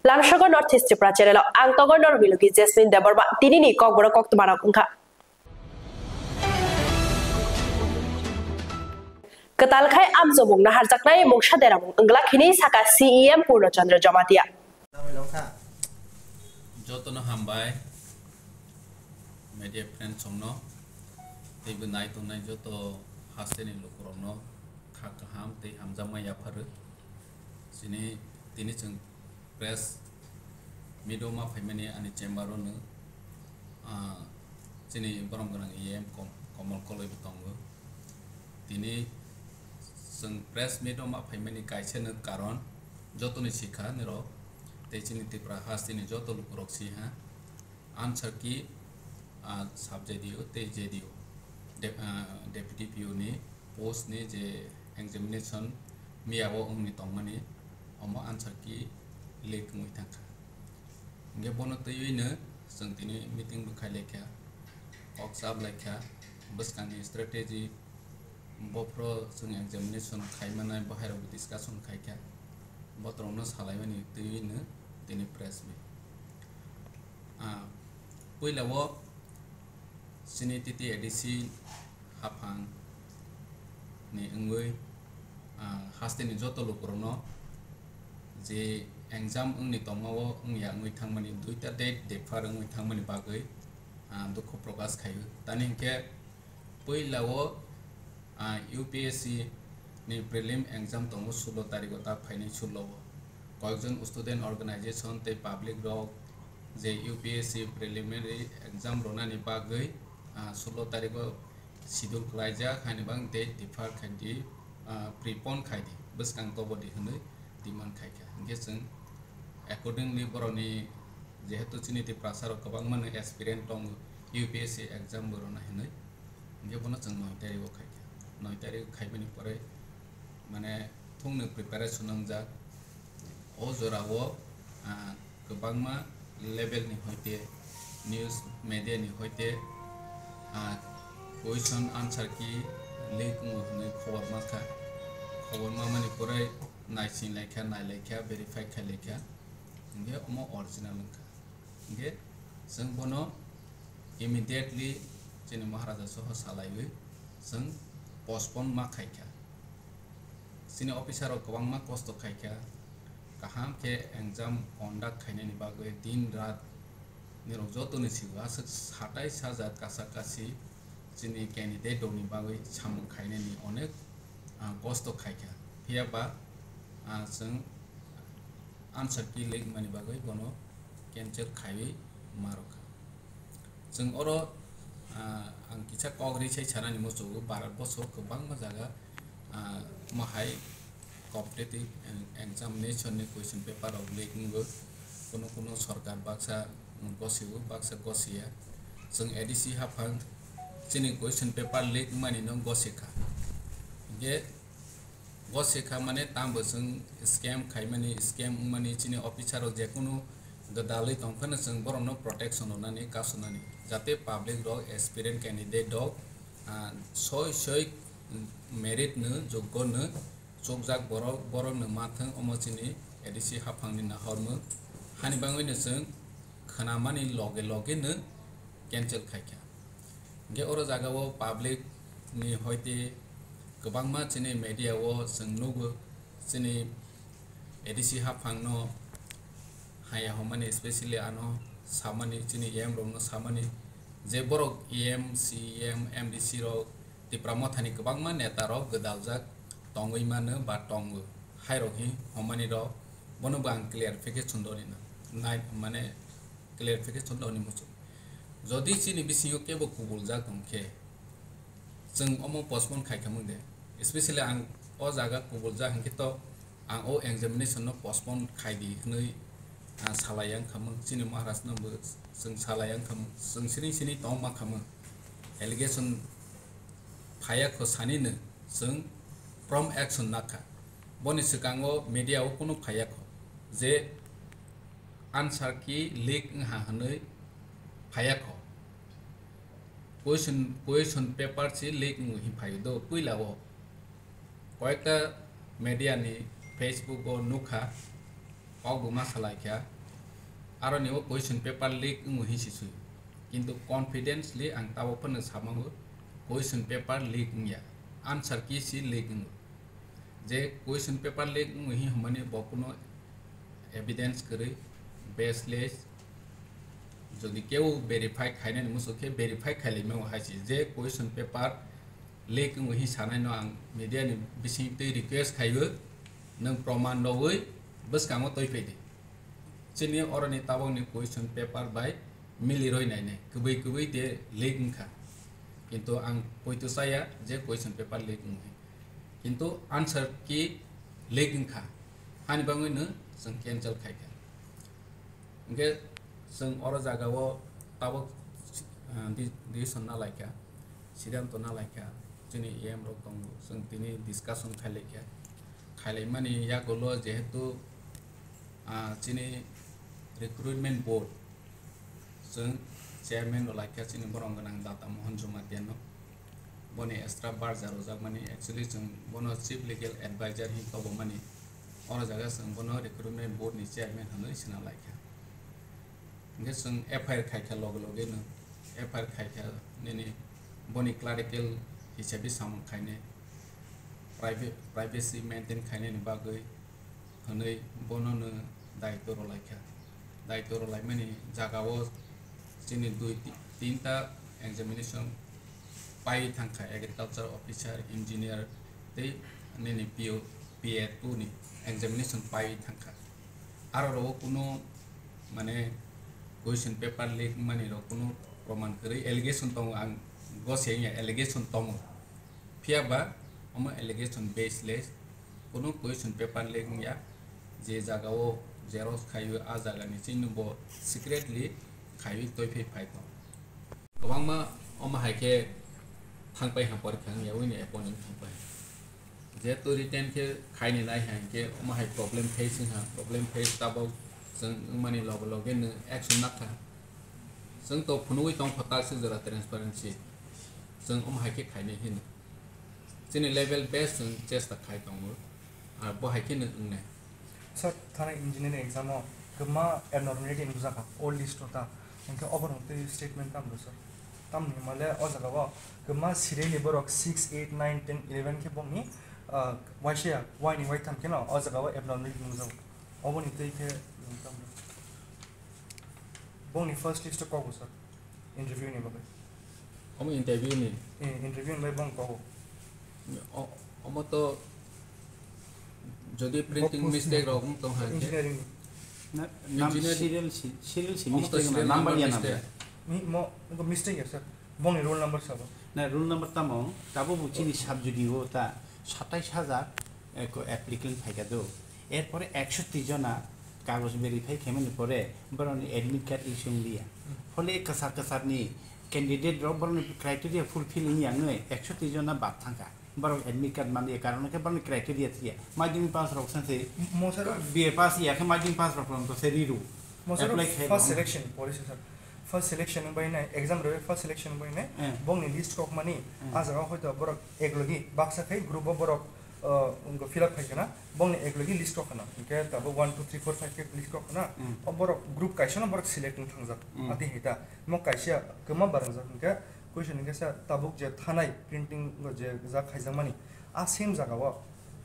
Lamshago North East Tripura Channel, Antogo Norviluki, Jasmine Deborah, Tinini, Kogoro Koktumanaka. Ketalkai Amzobung Naharzaklai Mokshadaram, Unglakini Saka CEM Purno Chandra Jamatia. Jotono Hambai, media friends somno, Tibu night on night Joto Haseni Lukrono, Kakaham, the Hamzamaya Paru, Sini Tinichung Press, Midoma Femini and the Chamberono, Sini Boromgan EM, Common College Tongo, Tini. Press Midoma Femini Kaisen Caron, Jotoni Sika, Nero, Techini Tipra Hastini Joto Lukuroxi, answer key, subjedio, tejedio, deputy puni, post ni examination, miawo umnitomani, omo answer key, lake muitaka. Gabono to you, Santini meeting Bukaleka, Oxab like Buskani strategy. Bopro sung examination kaimana bahaya discussion kaika botrono salaiwani tuine tini press me puila wo sinititi edisi hapang ni ngoi hastini joto lokrono je exam ungni tomawo ungya ngoi thangmani duita date defar ngoi thangmani bagoi dukho prokas khayu tani ke puila wo UPSC ni prelim exam tongo 16 तारिख ता final सुलो कयजन student organisation ते public rock जे UPSC preliminary exam रोना नि बागै 16 तारिख schedule क्लाइजा खानि बां date डिफार खादि prepone खादि बसकां तो बदि हनै डिमांड खायखा इंगे जों अकॉर्डिंगली बरनि जेहेतु चिनिति प्रासार गोबां माने एक्सपीरियेंस दं UPSC exam बरना हनै इंगे बनो जों 9 तारिख खायखा 9 तारिख खाइबनि परे माने फुंनो प्रिपारेशन नंजा ओ जरावो गोबांमा लेवल नि होइते न्यूज मीडिया नि होइते क्वेश्चन आंसर की लिंक होने खबर माने परे नाइसिन लेखा नाय लेखा वेरीफाई खा लेखा इंगे ओमो ओरिजिनल लंका इंगे जों बनो इमीडिएटली जेने महाराजा सह सालायबो जों postpone ma khaika sini officer गोबां मा कष्ट खायखा kaham ke exam conduct khainani bagoi din rat niro jotoni siwa satai sajat kasakasi sini candidate doni bagoi samung khainani onek कष्ट खायखा हियाबा जों answer ki link mani bagoi bono cancel khaiwi maroka जों oro ang kicha kogri sai chana ni moso barat boso kobang ma jaga mahai competitive examination ni question paper of leaking go kono sarkar baksa gosia जों ADC hafang chini question paper leak mani no gosika ge gosika mane tambo जों scam khaimani scam mani chini officer je kono gadalai tongkhana जों borno protection onani kasunani जाते public dog experience candidate dog सोई merit न जोग्य न चोकजाक बरक न माथों अमचिनी ADC हाफांनि नाहरम हानि बाङैनो जों खोनामानि लगे न कैंसल खायखा गे अर जागावो पब्लिक नि होइते गोबां मा चिनि मीडियावो जों नुगो चिनि एडिसी हाफांनो हाया हमानि स्पेशली आनो सामानि चिनि एम रोनो सामानि जे बरक EM CEM MDC रो तिप्रामथानि गोबां मा नेता रो गदालजाक तंगै मानो बा तंग हाइरोहि हमानि रो बनो बां क्लियरिफिकेशन दनि नाइ माने क्लियरिफिकेशन दनि मुसु जदि चिनि बिसियो केबो कुबुल जा दंखे जों अमो पोस्टपोन खायखामो दे स्पेशली आं अ जागा कुबुल जा हंकितो आं ओ एग्जामिनेशन नो पोस्टपोन खायदि नै सालायां खामो चिनि महाराज नबो जों सालायां खामो जों सिनि तंग मा खामो एलिगेशन फाया खो सानिनो जों फ्रम एक्शन नाखा बनि सिगाङो मीडियाव कोनो फाया खो जे आंसर की लीक हा हनै फाया खो क्वेश्चन पेपर से लीक मुहि फायो दो पुइलावो कयेकटा मीडिया नि फेसबुक ओ नुखा पागुमा सालायखा aro ni o question paper leak ngu hi si sui kintu confidently ang tawo phan samangu question paper leak ngya answer ki si leak ngu je question paper leak ngu hi humani bokuno evidence kare baseless যদি কেউ verify খাইনে মুসুকে verify খাইলে মে হাসি যে question paper lake ही सानाय न आं media नि बिसिं तै रिक्वेस्ट खाइबो नों प्रमाण दवै बस कामो तै फैदे चिनि अरनि ताबंनि क्वेश्चन पेपर बाय मिलि रय नायने गुबै दे लेक खा किंतु आं पयतो साया जे क्वेश्चन पेपर लेक किंतु आंसर की लेक खा हानि बाङैनो जों कैंसल खायखा ओंके जों अर जागाव ताबक डिसिसन ना लायखा सिद्धांत ना लायखा जोंनि एम रक दं जों दिनै डिसकाशन खालाय माने यागल जेहेतु जोंनि रिक्रुटमेंट बोर्ड जों चेयरमैन लायखा जोंनि बरं गोनां दाता मोहन जुमादियान बने एक्सट्रा बार जारोजा माने एक्चुअली जों बनो चीफ लीगल एडवाइजर हि तब माने अर जागा जों बनो रिक्रुटमेंट बोर्ड नि चेयरमैन होनो सिना लायखा ओंके जों एफआईआर खायखा लगे नो एफआईआर खायखा नेनि बनि क्लारिकल हिसाबै सामन खायने प्राइवेसी मेंटेन खायने बागै हनै बननो दायित्व लाय माने जागाव जोंनि 2-3टा एग्जामिनेशन पाइ थांखा एग्रीकल्चर ऑफिसर इंजीनियर दै नेनि PA2 नि एग्जामिनेशन पाइ थांखा आरो कोनो माने क्वेश्चन पेपर लीक माने कोनो प्रमाण करे एलिगेशन दं आं गसे एलिगेशन दं फियाबा हम एलिगेशन बेसलेस कोनो क्वेश्चन पेपर लीक या जे जागाव जेरक्स खायो आ जागानि चिन्हबो सिक्रेटली खायो तयफै फाइतो गोबां मा हम हायके थांबाय हा परीक्षा यावैनो एपॉइंट थांबाय जेतु रिटेन के खायनि नाय हायके हम हाय प्रॉब्लम फेस ताबो जों माने लगे एक्शन नाखा जों तो फुनुइ दं फटा से जरा ट्रांसपेरेंसी जों हम हायके खायने हिन जोंनि लेवल बेस जों चेष्टा खाय दं आरो बहायके नोंने सर थाना इंजीनियरिंग एग्जाम गोमा एबनॉर्मलिटी नुजाखा ऑल लिस्ट होता इनके ओवर होते स्टेटमेंट काम सर तम निमले अजगावा गोमा सिरियली बरक 6 8 9 10 11 के बंगनी वाइशिया वाइनि वाइ थाम केनो अजगावा एबनॉर्मलिटी नुजा ओबनि तै के बंगनी फर्स्ट लिस्ट को सर इंटरव्यू नि बगे हम इंटरव्यू नि में बंग को हम तो যদি প্রিন্টিং মিস্টেক রকম তো হয় इंजीनियरिंग नाम सीरियल मिस्टेक नंबर या नाम मो इनको मिस्टेक है सर बंगनी रोल नंबर सब ना रोल नंबर तामो ताबो बुचिनि साबजुडिओ ता 27000 एको एप्लिकेंट फाइका दो एरपरे 130 जना कागज वेरीफाई खेमेनि परे बरनि एडमिट कार्ड इशू लिया फले कसारनि कैंडिडेट बरनि क्राइटेरिया फुलफिलिंग यांगे 130 जना बात थांका बरो एडमिट कार्ड माने कारण के बरनि क्राइटेरिया थिया माध्यमिक पास रखसन से मोसर बीए पास या के माध्यमिक पास रखन तो सेरीरु मोसर first selection policy sir first selection बइने एग्जाम रे फर्स्ट सिलेक्शन बइने बंगनि लिस्ट कक माने आजगा होतो बरो एकलगी बाक्सा खै ग्रुप बरो उनको फिलअप खायना बंगनि एकलगी लिस्ट कखना के तब 1 2 3 4 5 के लिस्ट कखना बरो ग्रुप काइसना बरो सिलेक्टिंग थांजा आदि हेता म काइसिया गोमा बारंजा के क्वेश्चन के सा ताबुक जे थानाय प्रिंटिंग जे जा खायजा माने आ सेम जागाव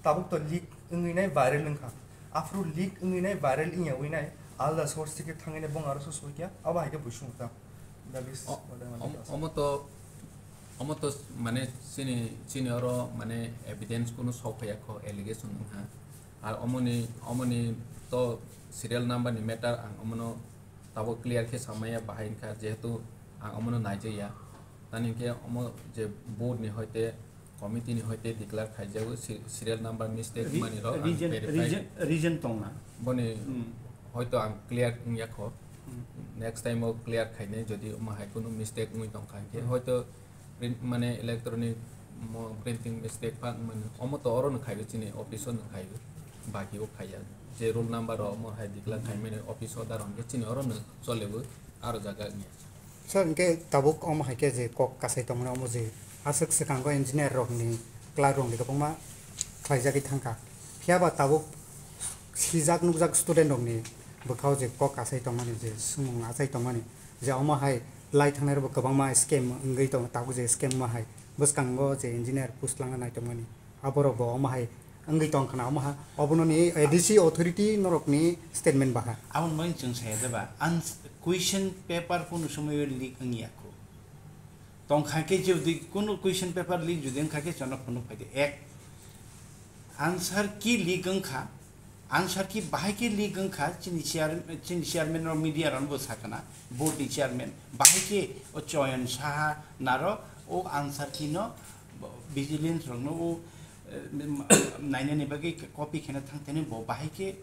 ताबुक तो लीक इंगिनाय वायरल नखा आफ्रो लीक इंगिनाय वायरल इया विनाय आलदा सोर्स के थांगिने बंग आरो सोस क्या अब हायके बुसुंता दाबिस हम तो माने सिनि और माने एविडेंस कोनो सफाया खो एलिगेशन हा आर अमनि तो सीरियल नंबर नि मैटर आं अमनो ताबो क्लियर के समय बाहाइन का जेहेतु आं अमनो नाइजेया तानि के अम जे बोर्ड नि होते कमिटी नि होते डिक्लेयर खाइजाबो सीरियल नंबर मिस्टेक मानि रो रीजन तंगना बने হয়তো আং ক্লিয়ার ইয়াখো নেক্সট টাইম ও ক্লিয়ার খাইনে যদি মাহাই কোনো মিস্টেক মুই দং খাইকে হয়তো প্রিন্ট মানে ইলেকট্রনিক প্রিন্টিং মিস্টেক পান মানে অমতো অরন খাইবে চিনি অফিসও ন খাইবে বাকিও খাইয়া যে রোল নাম্বার ও মর হাই দিকলা খাই মানে অফিসও দারন কে চিনি অরন চলেবো আর জায়গা নিয়া सर इनके ताबुक अम हाइके जे कक कासै तमने अम जे आसक सेकांगो इंजीनियर रकनि क्लार्क रंनि गोबांमा खायजागि थांखा फियाबा ताबुक सिजाक नुजाक स्टुडेन्ट रंनि bokau je kok asai tongmani je sumung asai tongmani je ama hai lai thangner bo kabang ma scam ngai tong tabu je scam ma hai boskango je engineer puslang nai tongmani aboro bo ama hai ngai tong khana ama ha obono ni ADC authority norok ni statement baha aun main chung sai da ba question paper pun sumai leak ngi ako tong khake je di kono question paper leak judeng khake chana kono phade ek answer ki leak kha answer ki bahai ki leak kha chini chairman or media ran bo sakana board ni chairman bahai ke o choyan sa naro o answer ki no vigilance rong no o naine ne bagi copy khena thangtene bo bahai ke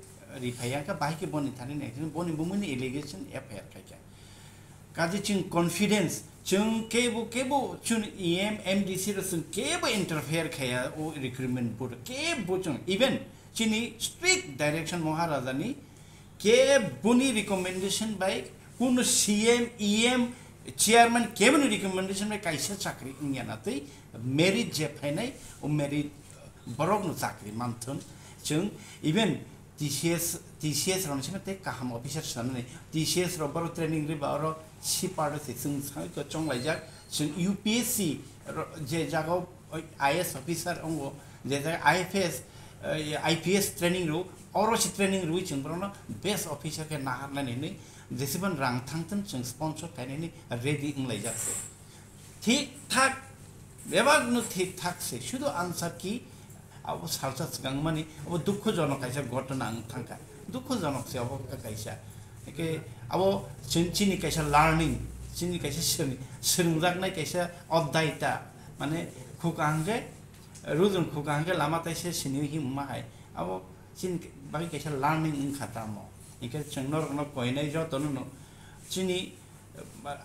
rifaya ka bahai ke boni thani ne boni bumuni allegation FIR kha kaji chung confidence chung kebo chun EM MDC ro sun kebo interfere khaya o recruitment board kebo chung even chini strict direction Maharaja ni ke buni recommendation by kuno CM EM chairman kebo recommendation by kaisa chakri ngana tai merit je phainai o merit borok no chakri manthun chung even TCS ron chimate kaham officer sanne TCS ro baro training ri baro si part se chung sai ko chong lai jak chung UPSC je jago IS officer ongo je IFS IPS training ro oro si training ro chung bro no best officer ke na har ni jesiban rang thangten chung sponsor kaine ni ready ing lai jak se ঠিক ঠাক বেবাগ no ঠিক ঠাক se শুধু answer ki abo salsa gangmani abo dukkhojonok kaisa ঘটনা thangka dukkhojonok se abo kaisa ke abo chini kaisa learning chini kaisa srungjaknai kaisa oddaita mane khukangge rujun khukangge lama taise sini hi mahai abo chin bagi kaisa learning in khata mo ike chengnor no koinai jo tonu no chini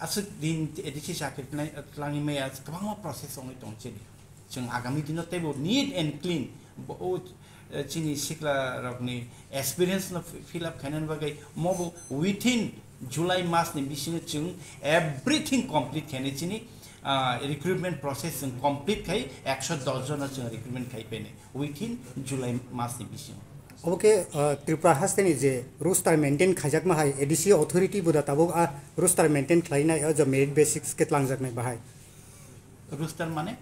asuk din edisi sakit nai tlangi me as kabang process ongi tong chini chung agami dino tebo neat and clean o chini sikla rokni experience no fill up khanan bagai mobo within July mas ni bising chung everything complete khane chini recruitment process complete khai 110 jon chung recruitment khai pene within July mas ni bising oke Tripura hasteni je roster maintain khajak ma hai ADC authority buda tabok a roster maintain khlainai a jo merit basics ke tlangjak nai bahai roster mane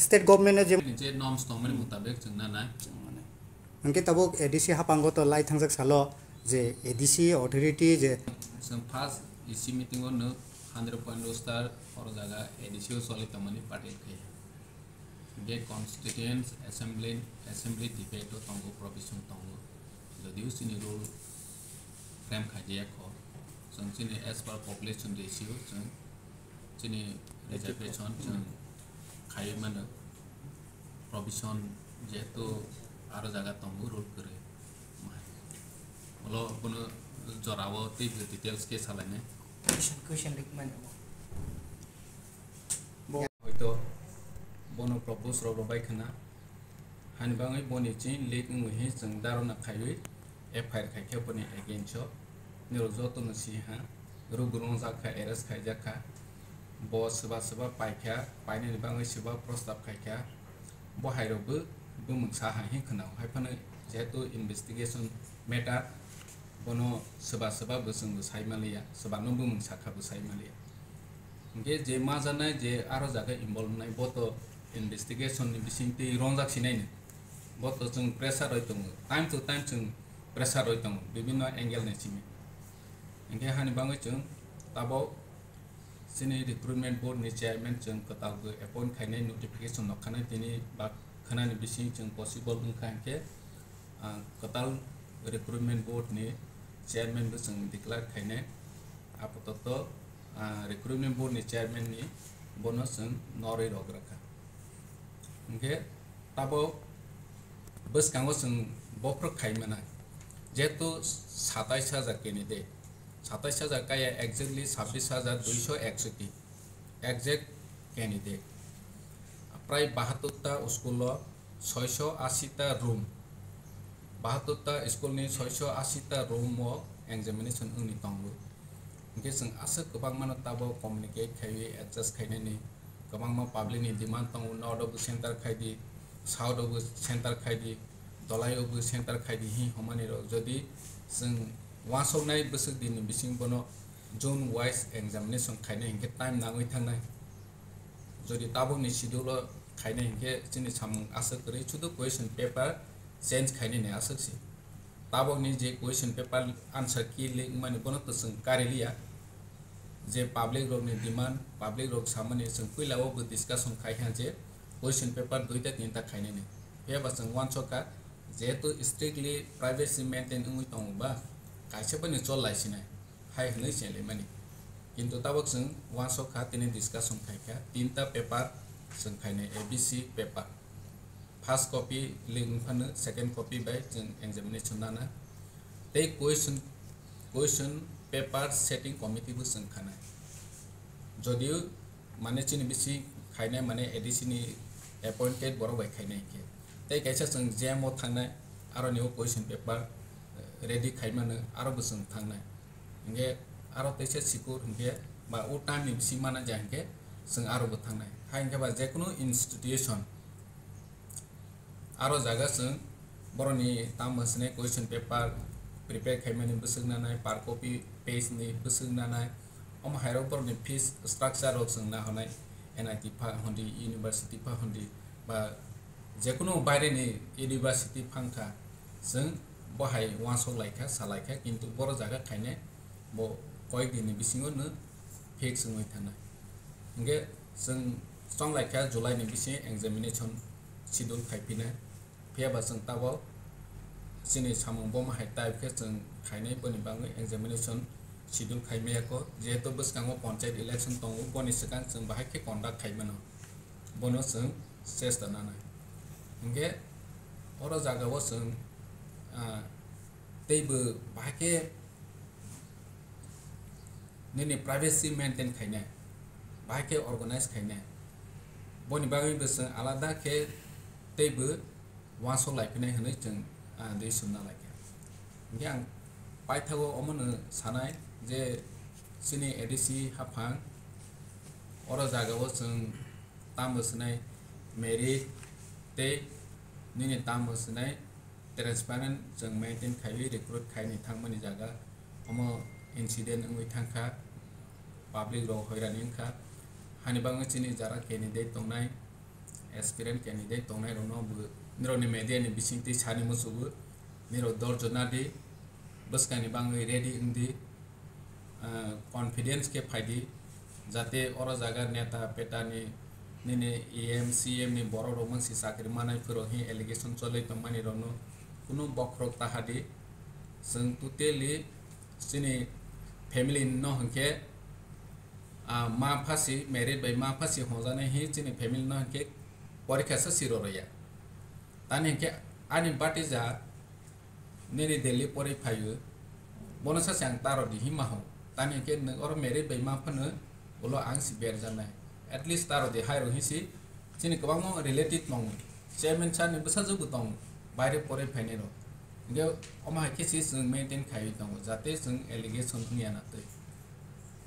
state government je norms normal mutabek chungna na angke tabok ADC hapango to lai thangjak salo je ADC authority je some first EC meeting on 100 roster or jaga ADC soli tamani party ke ge constituents assembly debate to tongo provision tongo jodi usini rule frame khaje ko sangchini as per population ratio chini reservation khai mana provision jeto aro jaga tongo rule kore bolo kono jorawo te details ke salane question lik mane hoito bono propose ro bai khana hanbangai boni chin lek mu he jang daro na khaiwi FIR khai boni against so niro joto no si ha rugrong jakha arrest khai jakha bo seba paikha paine ni bangai seba prostab khai bo hairobu bumungsa ha he khana haifana jeto investigation matter bono seba busung saimaliya seba no bumungsa kha bu saimaliya nge je ma janai je aro jaga involve nai boto investigation ni bisingti rongjak sinai ni boto chung pressure roi tung time to time chung pressure roi tung bibinno angle ne chimi nge hani bangai chung tabo sini recruitment board ni chairman chung kata go appoint khainai notification nokhana tini ba khana ni bising chung possible ungkha ke katal recruitment board ni chairman bu chung declare khainai apatatto recruitment board ni chairman ni bonus noroi rograkha nge tabo bus kango sung bopro khaimana jeto 27000 candidate 27000 kaya exactly 26261 exact candidate pray 72 ta school 680 ta room 72 ta school ni 680 ta room mo examination ungni tongo nge sung asa kubang mano tabo communicate khai adjust khaine ni kabang ma public ni demand tong north of center khaidi south of center khaidi dolai of center khaidi hi homani ro jodi sung वासौनाय बोसोर दिन बिसिं बनो zone wise examination खायनाय हिंके time नाङै थांनाय जदि ताबुनि schedule खायनाय हिंके जोंनि सामुं आसो करै सुदु question paper change खायनाय ने आसोसि ताबुनि जे क्वेश्चन पेपर आंसर की लिंक माने बनो तो जों कारेलिया जे पब्लिक रोग ने डिमांड पब्लिक रोग सामान्य जों पहिलावो बो डिस्कशन खायहा जे क्वेश्चन पेपर दुइटा तीनटा खायनाय ने बेबा जों वानसका जेहेतु स्ट्रिक्टली प्राइवेसी मेंटेन उइ दंबा कायसेबनि चल लाइसिनाय हाय हनै सेले माने किन्तु ताबक जों वानसका तिने डिस्कशन खायखा तीनटा पेपर जों खायनाय ABC paper first copy link फानो सेकंड कॉपी बाय जों एग्जामिनेशन नाना ते क्वेश्चन पेपर सेटिंग कमिटी बो जों खानाय जदियो माने चिनि बिसि खायनाय माने एडीसी अपॉइंटेड बर बाय खायनाय के ते कैसा जों जेमो थांनाय आरो निउ क्वेश्चन पेपर रेडी खायमानो आरो बो जों थांनाय इंगे आरो तेसे सिकुर इंगे बा ओ टाइम नि बिसि माना जांगे जों आरो बो थांनाय हायंगे बा जेकुनु इंस्टीट्यूशन आरो जागा जों बरनि ताम मसने क्वेश्चन पेपर प्रिपेयर खायमानि बोसोगनानाय पार कॉपी पेज नि बोसोगनानाय अम हायरो बरनि फीस स्ट्रक्चर ऑफ जों ना होनाय एनआईटी फा हन्दी यूनिवर्सिटी फा हन्दी बा जेकुनु बायरेनि यूनिवर्सिटी फांखा जों बहाय वासो लायखा सालायखा किन्तु बर जागा खायने बो कय दिन बिसिङो न फिक्स होय थानाय इंगे जों स्ट्रं लायखा जुलाई नि बिसि एग्जामिनेशन शिड्यूल खायफिना फेबा जों ताबो सिनि सामुं बम हाय टाइप के जों खायनाय बनि बाङै एग्जामिनेशन शिड्यूल खायमेयाको जेहेतु बसकांगो पंचायत इलेक्शन दङ बनि सिगां जों बाहाय के कन्डाक्ट खायमानो बनो जों चेष्टा नानाय इंगे अरो जागाव जों तेबो बाहाके निनि प्राइवेसी मेंटेन खायनाय बाहाके ऑर्गेनाइज खायनाय बनि बाङै बोसो आलादा के तेबो वासो लायफिनाय होनै जों दै सुनना लायखा इंगे आं पाइथागो अमनो सानाय जे सिनि एडीसी हाफां अरो जागाव जों ताम बोसनाय मेरिट ते निनि ताम बोसनाय ट्रांसपेरेंट जों मेंटेन खायि रिक्रूट खायनि थांमोनि जागा अम इंसिडेंट उइ थांखा पब्लिक रो हैरानिंखा हानि बाङै चिनि जारा कैंडिडेट दंनाय एस्पिरेंट कैंडिडेट दंनाय रनो निरोनि मीडिया नि बिसिंति सानि मुसुबो निरो दर्जनादि बसकानि बाङै रेडी इंदि कॉन्फिडेंस के फायदि जाते अरो जागा नेता पेटानि निने एम सीएम नि बरो रोमंसि साख्रि मानाय फोरो हि एलिगेशन चलै तमानि रनो कुनु बख्रक ताहादि जों टोटली सिनि फैमिली न हंके मा फासि मेरिट बाय मा फासि होजाने हि चिनि फैमिली न हंके परीक्षा से सिरो रया तानि के आनि बाटी जा निनि दिल्ली परीक्षायो बनसा सांग तारो दिहि माहो तानि के न और मेरिट बाय मा फनो बोलो आं सिबेर जानाय एटलिस्ट तारो दे हायरो हिसि चिनि गोबां म रिलेटेड दं चेयरमैन सानि बसा जबो दं बायरे परीक्षानि रो इंगे अमा केसि जों मेंटेन खायो दं जाते जों एलिगेशन निया नाते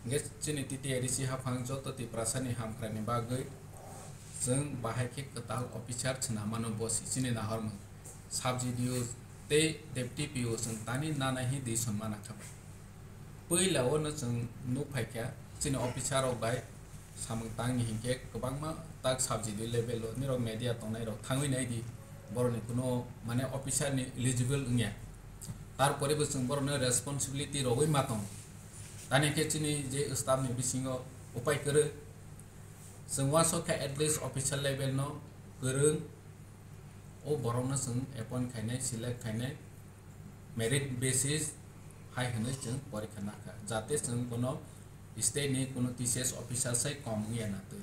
इंगे चिनि टीटीआरसी हाफां जतति प्रासानि हामख्रानि बागै जों बाहाय के कताल ऑफिसर छना मानो बसि चिनि नाहरम साबजिडियो ते डेप्टी पीओ जों तानि नाना हि दै सन्मान खाबाय पहिलाव न जों नु फायखा चिनि ऑफिसर अफ बाय सामं तांनि हिंके गोबां मा ताक साबजिडियो लेवल निरो मीडिया तंनाय रो थाङै नायदि बरनि कुनो माने ऑफिसर नि एलिजिबल उनिया तार परेबो जों बरनो रेस्पॉन्सिबिलिटी रोगै मातम तानि के चिनि जे स्टाफ नि बिसिङो उपाय करे जों वासो का एटलिस्ट ऑफिसर लेवल न गोरों ओ बरनो जों अपॉइंट खायनाय सिलेक्ट खायनाय मेरिट बेसिस हाय होनो जों परीक्षा नाखा जाते जों बनो स्टेट नि कुनो टीसीएस ऑफिसर से कम गया नाते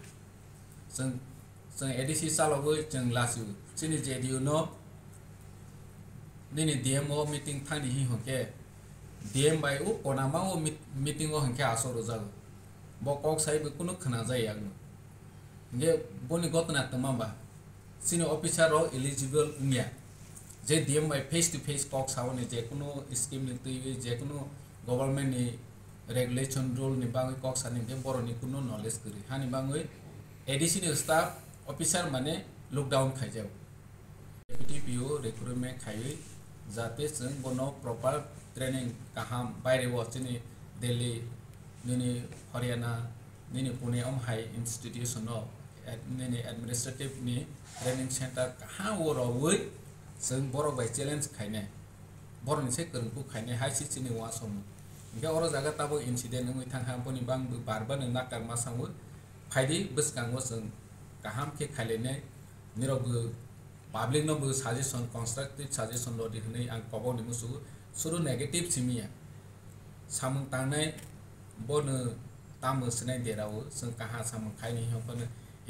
जों एडीसी सालावबो जों लासु चिनि जेडीयू न निनि डीएमओ मीटिंग थांनि हि होके डीएम बाय ओ कोनामा ओ मीटिंग ओ हंके आसरो जागो बो कक साइबो कुनो खना जाय आगनो इंगे बनि गतना तमाबा चिनि ऑफिसर रो एलिजिबल उनिया जे डीएम बाय फेस टू फेस कक सावने जे कुनो स्कीम नि तै जे कुनो गवर्नमेंट नि रेगुलेशन रूल नि बाङै कक सानि के बरनि कुनो नॉलेज करि हानि बाङै एडीसी नि स्टाफ ऑफिसर माने लॉकडाउन खायजाव डेप्यूटी पीओ रिक्रूटमेंट खायै जाते जों बनो proper training kaham bayre wo chini Delhi nini Haryana nini Pune hai institution no nini administrative ni training center kaham wo ro woi sing borok bai challenge khaine borok ni se kerengku khaine hai si chini wa som ga oro jaga tabo incident ngui thang ham poni bang barba ne nakar masangu phaidi buskango sing kaham ke khalene nirog public no bu suggestion constructive suggestion lo di hnei ang pabo ni musu suru negative simia samung tangnai bon tamu senai derau sing kaha samung khaini hopon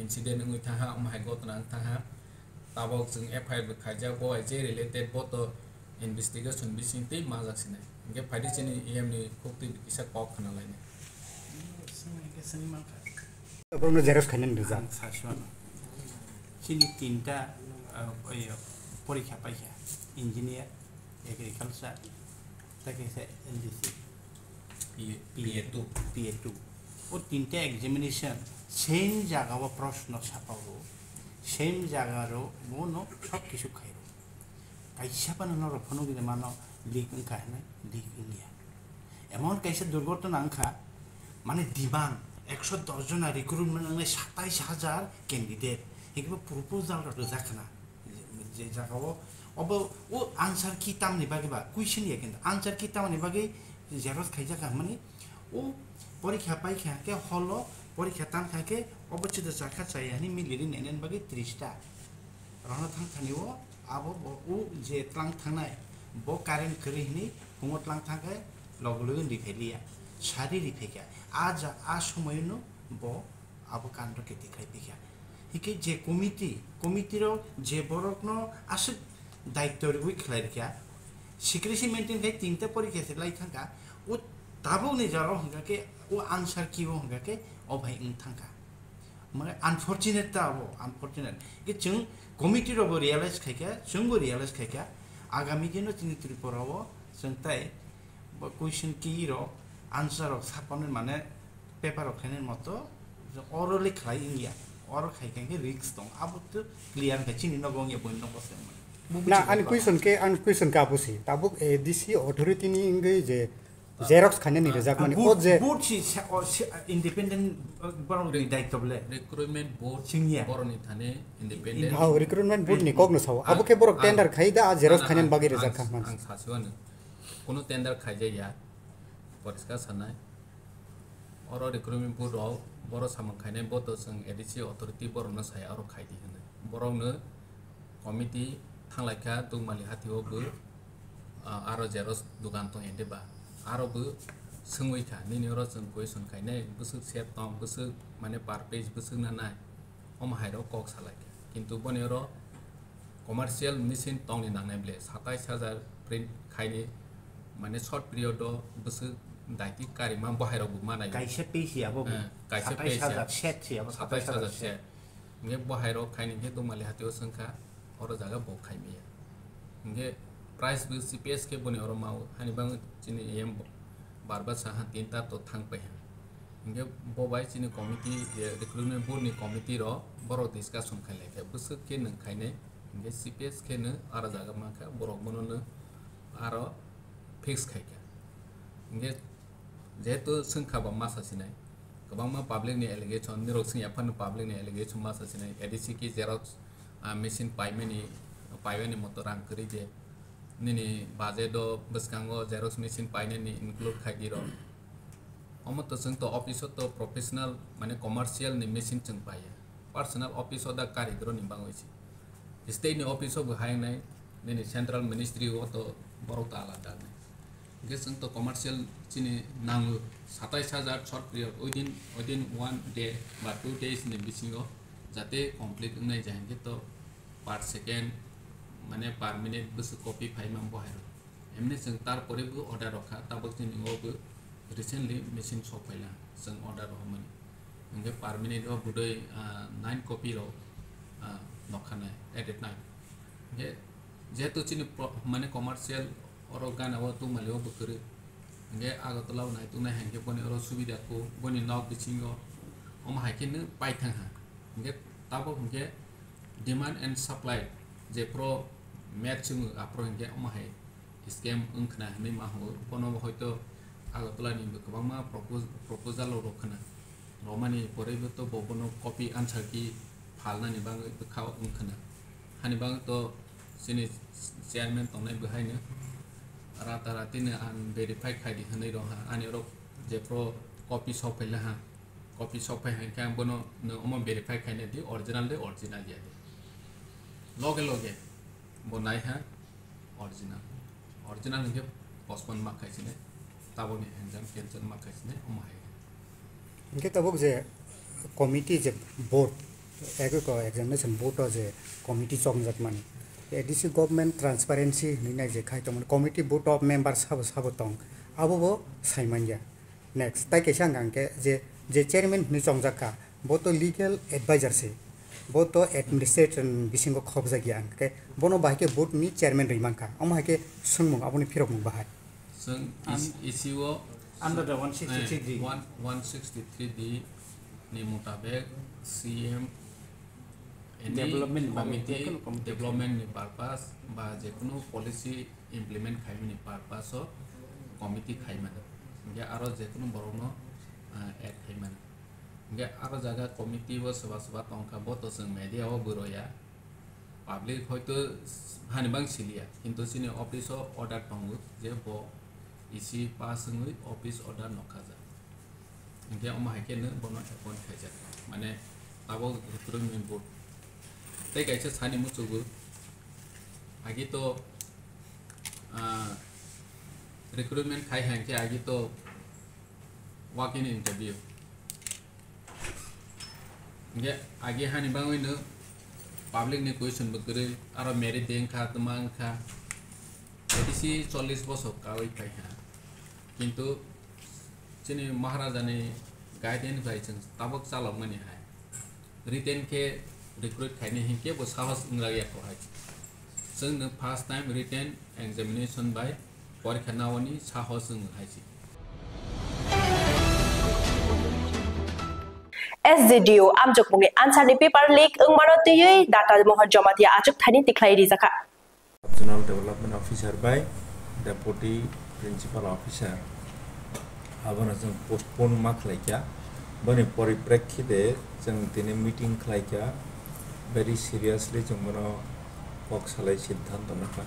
incident ngui thaha hai gotna thaha tabo sing FI bu khaja bo je related bo to investigation bisinte majak sinai nge phaidi chini EM ni khukti isa kok khana laine abang Xerox khanen rizal সাতশো চিনি তিনটা পরীক্ষা পাইছে engineer agriculture তাকে LDC PA2 ও তিনটা examination same জায়গা প্রশ্ন ছাপাবো same জায়গারও মনো সব কিছু খাইব কাইসা বানানোর ফোন গিয়ে মানো লিক ওঙ্কা হ্যাঁ লিক ইন্ডিয়া এমন কাইসা দুর্ঘটনা আঙ্কা মানে দিবাং 110 জনা রিক্রুটমেন্ট 27,000 ক্যান্ডিডেট এগুলো প্রপোজাল রোজাখানা যে জায়গাও অব ও আনসার কি তামনি বাগে বা কুইশন ইয়ে কিন্তু আনসার কি তামনি বাগে জেরক্স খাইজাকা মানে ও পরীক্ষা পাইখা কে হলো পরীক্ষা তাম খাকে অবচিত জাখা চাই হানি মিলিরি নেনেন বাগে 30টা রনা থাং থানিও আবো ও যে ত্লাং থাংনাই ব কারেন্ট করিনি কুমত লাং থাকে লগলগন দিফেলিয়া সারি রিফেকা আজ সময়নো ব আবো কাণ্ড কেতি খাইপিকা হিকে যে কমিটির যে বরকনো আসে দায়িত্ব রুই খেলাইরিকা সিক্রেসি মেনটেন খাই তিনটা পরীক্ষা সেলাই থাকা ও তাবো নিজের হঙ্গাকে ও আনসার কিও হঙ্গাকে অভাই থাকা মানে আনফর্চুনেট তাবো আনফর্চুনেট কে जों কমিটিরবো রিয়েলাইজ খাইকা जोंबो রিয়েলাইজ খাইকা আগামী দিনও তিনি ত্রিপুরাও जों তাই কুইশন কির আনসার ছাপানোর মানে পেপার খাইনের মতো অরলি খাই ইয়া অর খাইকে রিস্ক দं আবতো ক্লিয়ার খাইছিনি নগংয়ে বইন নবসে na an question ka pusi tabuk ADC authority ni ingai je Xerox khanen ni rejak mani o je board si independent borong daitto ble recruitment board singya boroni thane independent ha recruitment board ni kogno saw abu ke borok tender khai da Xerox khanen bagi rejak kha man ang sasiwan kono tender khaije ya poriskar sanai oro recruitment board ro boro samang khaine boto sing ADC authority borona sai aro khaidi hene borongno committee थांलायखा दुमालि हाथियावबो आरो Xerox दुकान तो एन्देबा आरोबो सोंवैखा निनिरो जों question खायने बोसो set दं बोसो माने पार page बोसो नानाय हम हाइरो कक सालायखा किन्तु बनेरो कमार्शियल मेसिन तंनि नांनायब्ले 27000 प्रिन्ट खायने माने शॉर्ट पिरियड बोसो दाइति कारि मा बाहेरावबो मानाय काइसे पेसि आबो काइसे पेज सेट से 27000 सेट ने बाहेराव खायने के दुमालि हाथियाव सोंखा और जगह बहुत खाई में है प्राइस भी CPS के बने और माव हानि बांग चिनी एम बार साहा तीनटा तो थांग पे हैं इनके बोबाई चिनी कमिटी रिक्रूटमेंट बोर्ड नि कमिटी रो बरो डिस्कशन खाले के बस के न खाइने इनके CPS के न आरो जगह मा का बरो बननो आरो फिक्स खाइका इनके जेहेतु संखाबा मासासिनाय गोबां मा पब्लिक नि एलिगेशन निरक्सिं याफान पब्लिक नि एलिगेशन मासासिनाय ADC की जेरक्स मेसिन पाइमेनि मतो रां करी जे निनी बाजे दो बसकांगो जेरक्स मेसिन पाइनेनि इनक्लूड खाइदिरो अमतो जों तो ऑफिस तो प्रोफेशनल माने कमर्शियल नि मेसिन जों पाया पर्सनल ऑफिस दा कारिगर नि बांगोइसि स्टेट नि ऑफिस बो हायनाय निनी सेंट्रल मिनिस्ट्री ओ तो बरोता आलादा नै गे जों तो कमर्शियल चिनि नांगो 27000 शॉर्ट पीरियड विदिन 1 डे बा 2 डेज नि बिसिङो जाते कमप्लीट नै जायगे तो पर सेकेंड माने पर मिनिट बस कॉपी फाइमाम बहायरो एमने जों तार परेबो अर्डर रखा ताबो जोंनि ओबो रिसेंटली मेसिन सफायला जों अर्डर हमोन ओंगे पर मिनिट ओ बुदै 9 कॉपी रो नखानाय एडिट नाय जे जेतु चिनि माने कमर्शियल और गानाव तो मालियो बकरे ओंगे आगतलाव नाय तो नाय हंगे बने और सुविधा को बनि नाव बिचिंगो हम हायकेनो पाइथांहा ओंगे ताबो हंगे डिमांड एंड सप्लाई जे प्रो मैच जों आप्रो हंगे अमाहाय scam khna hme ma ho kono hoyto agotla ni gobaं ma proposal rokhna romani pore to bobono copy answer ki phalna ni bang khao khna hani bang to sini chairman tongnai behaino rata-rati ne an verify khai di hanai ro ha ani ro je pro copy shop phaila ha copy shop phai han kang bono no omo verify khai ne di original ya loge bonai ha original nge postpone ma khai sine taboni exam cancel ma khai sine omo hai इनके तबक जे committee जे board एगो को examination board जे committee चंगजत माने ADC government transparency निनाय जे खाय तमन committee board of members साबो तंग आबो साइमानया next ताइ केसां गांके जे chairman नि चंगजाका बो तो लीगल एडवाइजर से बो तो एडमिनिस्ट्रेशन बिसिंगो खबजा गिया के बोनो बाहाके बोर्ड नि चेयरमैन रिमांका अमाहाके सुंगमु आबोनि फिरकमु बाहाय जों इसिओ under the 163D ni mutabek CM development committee development ni purpose ba je kono policy implement khai ni purpose o committee khai mane ge aro je kono borono add khai mane ge aro jaga committee bo soba tongka bo to sing media o buroya public hoyto hani bang silia kintu sini office o order tongu je bo isi pasungui office order nokhaja inge oma hakene bono account khaja mane abo recruitment board tai kaisa sani muchugu agi to recruitment khai hanke agi to walk in interview inge agi hani bangoi no public ni question bukure aro merit den kha tumang kha ADC 40 बছর कावै खाय हा किंतु चिनि महाराजा ने गाइडेन भाई जों ताबक चालक माने हाय retain के recruit खायने हिके बो साहस इंग्राया को हाय जों न फर्स्ट टाइम रिटेन एग्जामिनेशन बाय परीक्षा नावनि साहस जों हायसि SGDO amjok bungi answer ni paper leak engmarotiyei data mohon jamatia ajak thani tiklai rijaka Regional Development Officer by Deputy Principal Officer abana जों postpone ma khlaikya bani poriprekhite जों tini meeting khlaikya very seriously जों mono kok salai siddhant nakha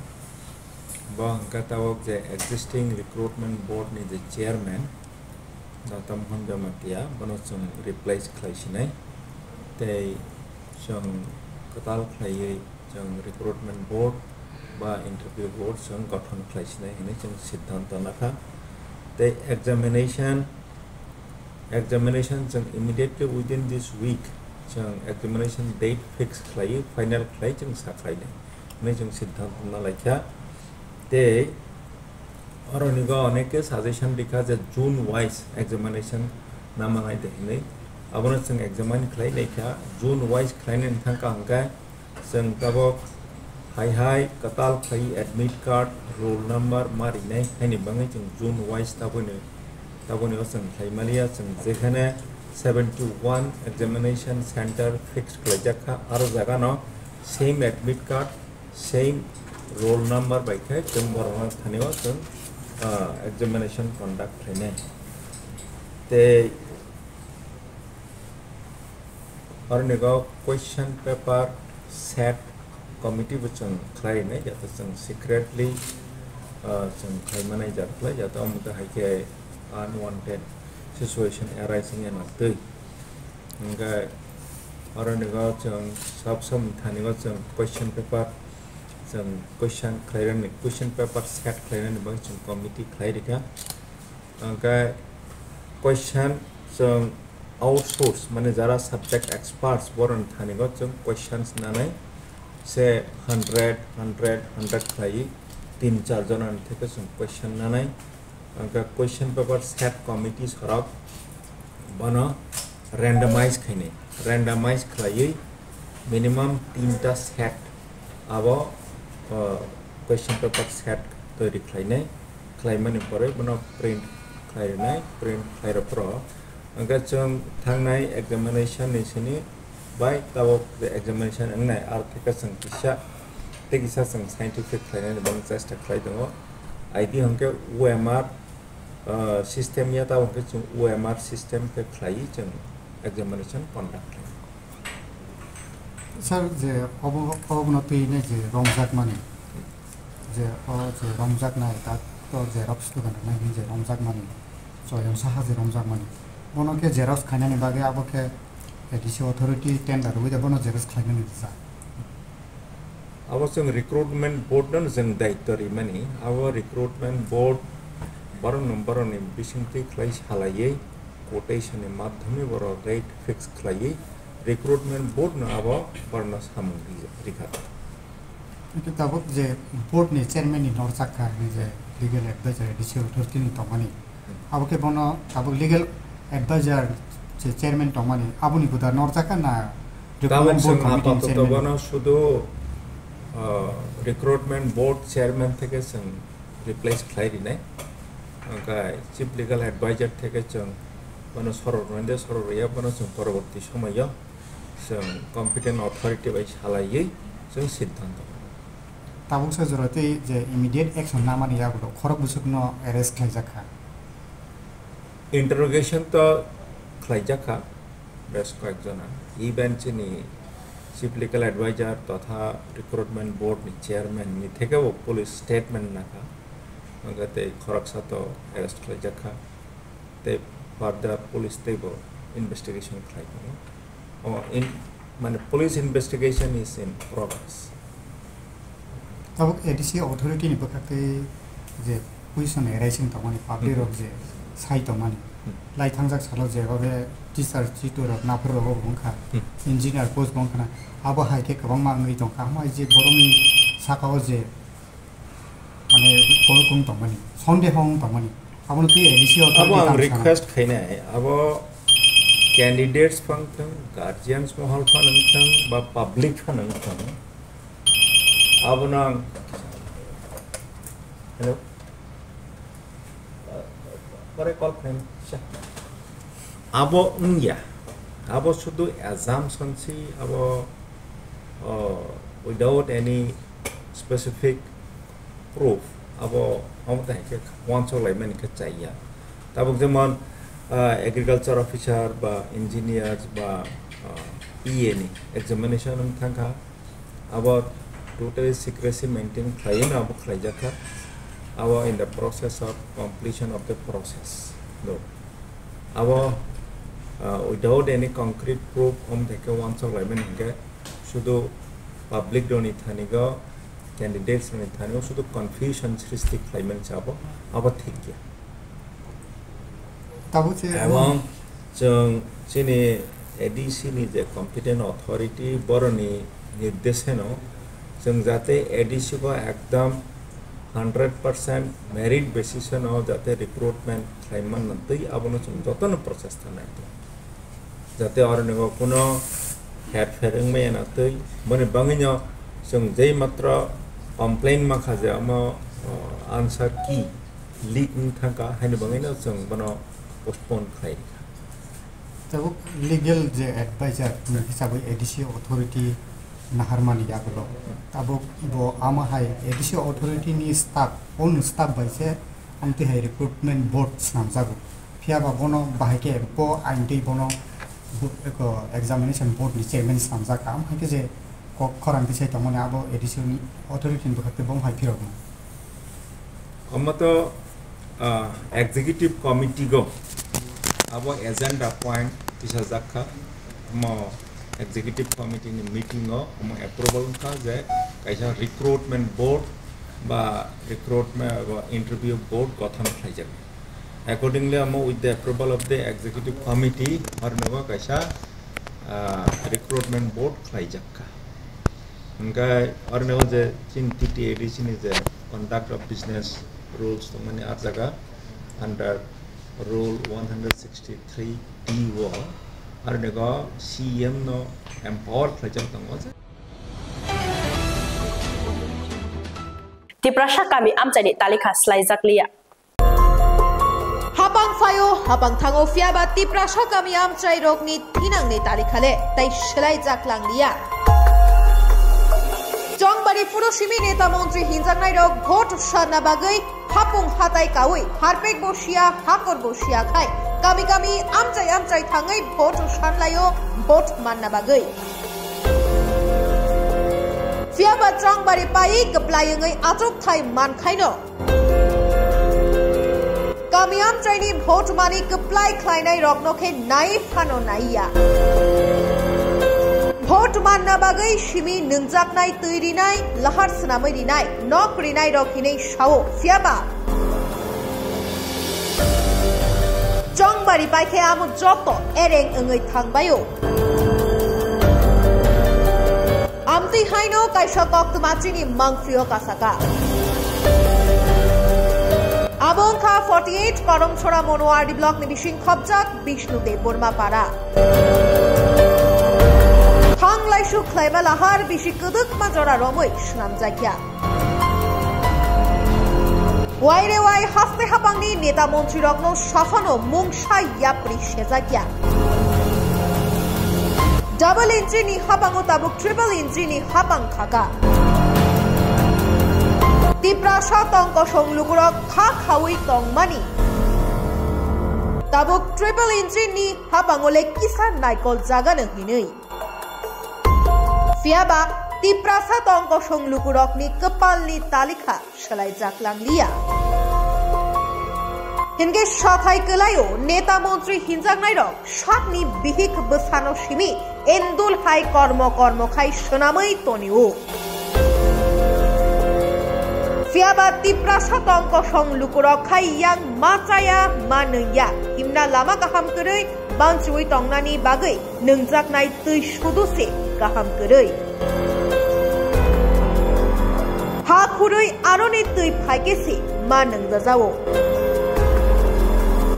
ba hangka tawok je existing recruitment board ni the chairman datam honjamatia bono जों replace khlaisinai tei जों katal khlaiye जों recruitment board বা interview board जों गठन खालामनाय होनो जों सिद्धांत नाखा the examination जों immediately within this week जों examination date fix खालायो final खालाय जों साखायनाय ने जों सिद्धांत नालायखा ते अरनिगा अनेक सजेशन दिखा जे जून वाइज examination नामाय देने अबनो जों examine खालायनायखा जून वाइज खालायनाय थांका हंगा जों गाबो हाय कताल खाई एडमिट कार्ड रोल नंबर मारी नहीं है नहीं बंगे जों जून वाइज ताबोने जों खाईमालिया जों जेखाने 71 एग्जामिनेशन सेंटर फिक्स खालायजाखा आरो जागा न same admit card same roll number बायखे जों बरना थानेवा जों एग्जामिनेशन कंडक्ट खालायनाय ते आरो नेगा क्वेश्चन पेपर सेट committee जों खालायनाय जाते जों secretly जों खालामनाय जातला जाते अमुक हायके unwanted situation arising in the इंगा आरो नेगा जों सब थानेगा जों question paper जों question paper set खालायनाय बा जों committee खालायरिका इंगा question जों outsource माने जरा subject experts बरन थानेगा जों questions नानै से 100 खाई 3-4 जन थे जों क्वेश्चन नानाय क्वेश्चन पेपर सेट कमिटी सरक बनो रैंडमाइज खालायै मिनिमम 3टा सेट अब क्वेश्चन पेपर सेट तैयारी खालायमानि परे बनो प्रिंट खालायरप्रो जों थांनाय examination निसिनि by the examination and I article some kisha take some scientific plan and one test a ID hangke UMR system ya ta hangke chung UMR system ke khlai chung examination conduct sir যে অবনতি নেই যে রমজাক মানে যে রমজাক নাই তার তো xerox দোকান নাই যে রমজাক মানে জয়ন সাহা যে রমজাক মানে বনকে জেরক্স খাইনানি বাগে আবকে এডিসি অথরিটি টেন্ডার হইতে বন জেরক্স খাইনানি যা Our recruitment board dan jeng daitto rimani our recruitment board baron bisingti khlai salaiye quotation e madhyame boro rate fix khlaiye recruitment board na abo barna samungri rikha কিন্তু তাবক যে board নি chairman নি নরসাকা নি যে legal adviser ADC authority নি তমানি আবকে বন তাবক legal adviser যে chairman তমানি আবুনি গুদা নরসাকা না recruitment board committee chairman শুধু recruitment board chairman থেকে जों replace খাইরি নাই ओमफ्राय chief legal advisor থেকে जों বনো সররনদে সররয়া বনো जों পরবর্তী সময়ও जों competent authority বাই সালাইयै जों সিদ্ধান্ত তাবক সে জরতে যে ইমিডিয়েট অ্যাকশন না মানে ইয়াগুলো খরক বুসুকনো অ্যারেস্ট খাইজাখা interrogation তো খাইজাখা বেশ কয়েকজনা এই বেঞ্চনি chief legal advisor তথা recruitment board ni chairman ni থেকেও পুলিশ স্টেটমেন্ট নাকা আগতে খরকসা তো অ্যারেস্ট খাইজাখা তে ফার্দার পুলিশ তেব ইনভেস্টিগেশন খাইবো ও ইন মানে police investigation is in progress তাবক এডিসি অথরিটি নি বকাতে যে পজিশন এরাইসিং তমানি পাবলিক রক যে সাই তমানি লাই থাংজাক সালো যে ভাবে টিচার চিটুর নাফর রক বংখা ইঞ্জিনিয়ার পোস্ট বংখা আবো হাইকে গোबां मांगै दंखा मा जे बरमनि साकाव जे माने बरकुम तमानि सन्देह हं तमानि आबो ति एडिसि अब आं रिक्वेस्ट खाइनाय अब कैंडिडेट्स फंक्शन गार्जियंस महल फंक्शन बा पब्लिक फंक्शन अब ना हेलो परे कॉल फ्रेंड अब उन्या अब शुद्ध assumption सी अब without any specific proof अब हम तहके once or like के चाहिए तब जमान agriculture officer बा engineers बा PA नि examination हम थंका अब totally secrecy maintain खाई ना अब खाई जाकर अब in the process of completion of the process no अब without any concrete proof हम तहके once or like के শুধু পাবলিক ডনি থানিগো ক্যান্ডিডেটস নি থানিগো শুধু কনফিউশন সৃষ্টি ক্লাইমেট যাব আবার ঠিক কি তাবো যে এবং जों চিনি এডিসি নি যে কম্পিটেন্ট অথরিটি বরনি নির্দেশন जों যাতে এডিসি কো একদম 100% মেরিট বেসিস ন যাতে রিক্রুটমেন্ট ক্লাইমেট নতই আবনো যতন প্রসেস থানাই যাতে অরনেগো কোনো हेड फेरंग में ना तई बने बंगिनो जों जै मात्र कंप्लेन माखाजे अमा आंसर की लीक थाका हैन बंगिनो जों बनो पोस्टपोन खाइ ताबो लीगल जे एडवाइजर हिसाबै एडिसि अथॉरिटी नाहारमानि यागलो ताबो बो आमा हाय एडिसि अथॉरिटी नि स्टाफ ओन स्टाफ बाइसे आमते हाय रिक्रुटमेंट बोर्ड नामजागो फियाबा बनो बाहायके बो आइनदै बनो एको एग्जामिनेशन बोर्ड नि चेयरमैन सामजा काम है जे खरां दिसै तमने आबो एडिसन अथॉरिटी नि बखते बं हाय फिरब अमतो एग्जीक्यूटिव कमिटी गो आबो एजेंडा पॉइंट दिसा जाखा म एग्जीक्यूटिव कमिटी नि मीटिंग म अप्रूवल का जे कायसा रिक्रुटमेंट बोर्ड बा रिक्रुटमेंट इंटरव्यू बोर्ड गठन खाइजाक Accordingly, with the approval of the executive committee, or never kaisa recruitment board khlaijakka. Unka or never the chin TTAD is the conduct of business rules. So many arjaga under rule 163 D1 or never CM no empower khlaijakka was. Tiprasha kami amchani talika slaijakliya. Habang fayo, habang tango fiaba tiprasha kami amchay rokni tinang ni talikhale, tay shlai jaklang liya. Jongbari Furoshimi Neta Montri Hinjangnai Rok Bhot Shana Bagai Hapung Hatai Kawi Harpek Bosia Hakor Bosia Khai Kami Kami Amjai Thangai Bhot Shanlayo Bhot Manna Bagai Fiaba Jongbari Pai Gaplayungai Atok Thai Man Khaino Kami Amjai Bhot Mani Gaplai Khlainai Roknoke Nai Phano Naiya Bhot manna bagai shimi nungjaknai tuirinai lahar sanamai rinai nok rinai rokhinai shao fiaba Jongbari paikhe amu joto ereng engai thangbayo amti haino kaisa koktmachini mangfrio kasaka Abongkha 48 Korongchora Monoardi block ni bising khobjak Bishnudev Burma para Hanglaisu Klaiba Lahar Bishikuduk Majora Romoi Shnam Zakya Waire Wai Haste Hapangni Neta Montri Rokno Shafano Mungsha Yapri Shezakya Double engine Hapango Tabuk triple engine Hapang Kaka Tiprasha Tongko Songlugurok Kakawi Tong Mani Tabuk triple engine Hapangole Kisan Naikol Zagana Hinui Fiaba Tiprasa Tongko Songlugurok ni Kepalni Talika Shalai Jaklang Lia Hinge Shathai Kelayo Neta Montri Hinjangnai Rok Shatni Bihik Besano Shimi Endul Hai Kormo Khai Shonamai Toniu Fiaba Tiprasa Tongko Songlugurok Khai Yang Macaya Manaya Himna Lama Kaham Kurui Banchui Tongnani Bagai Nungjaknai Tui Shuduse Kaham Kurui Ha Kurui Aroni Tui Paikesi Manang Dazao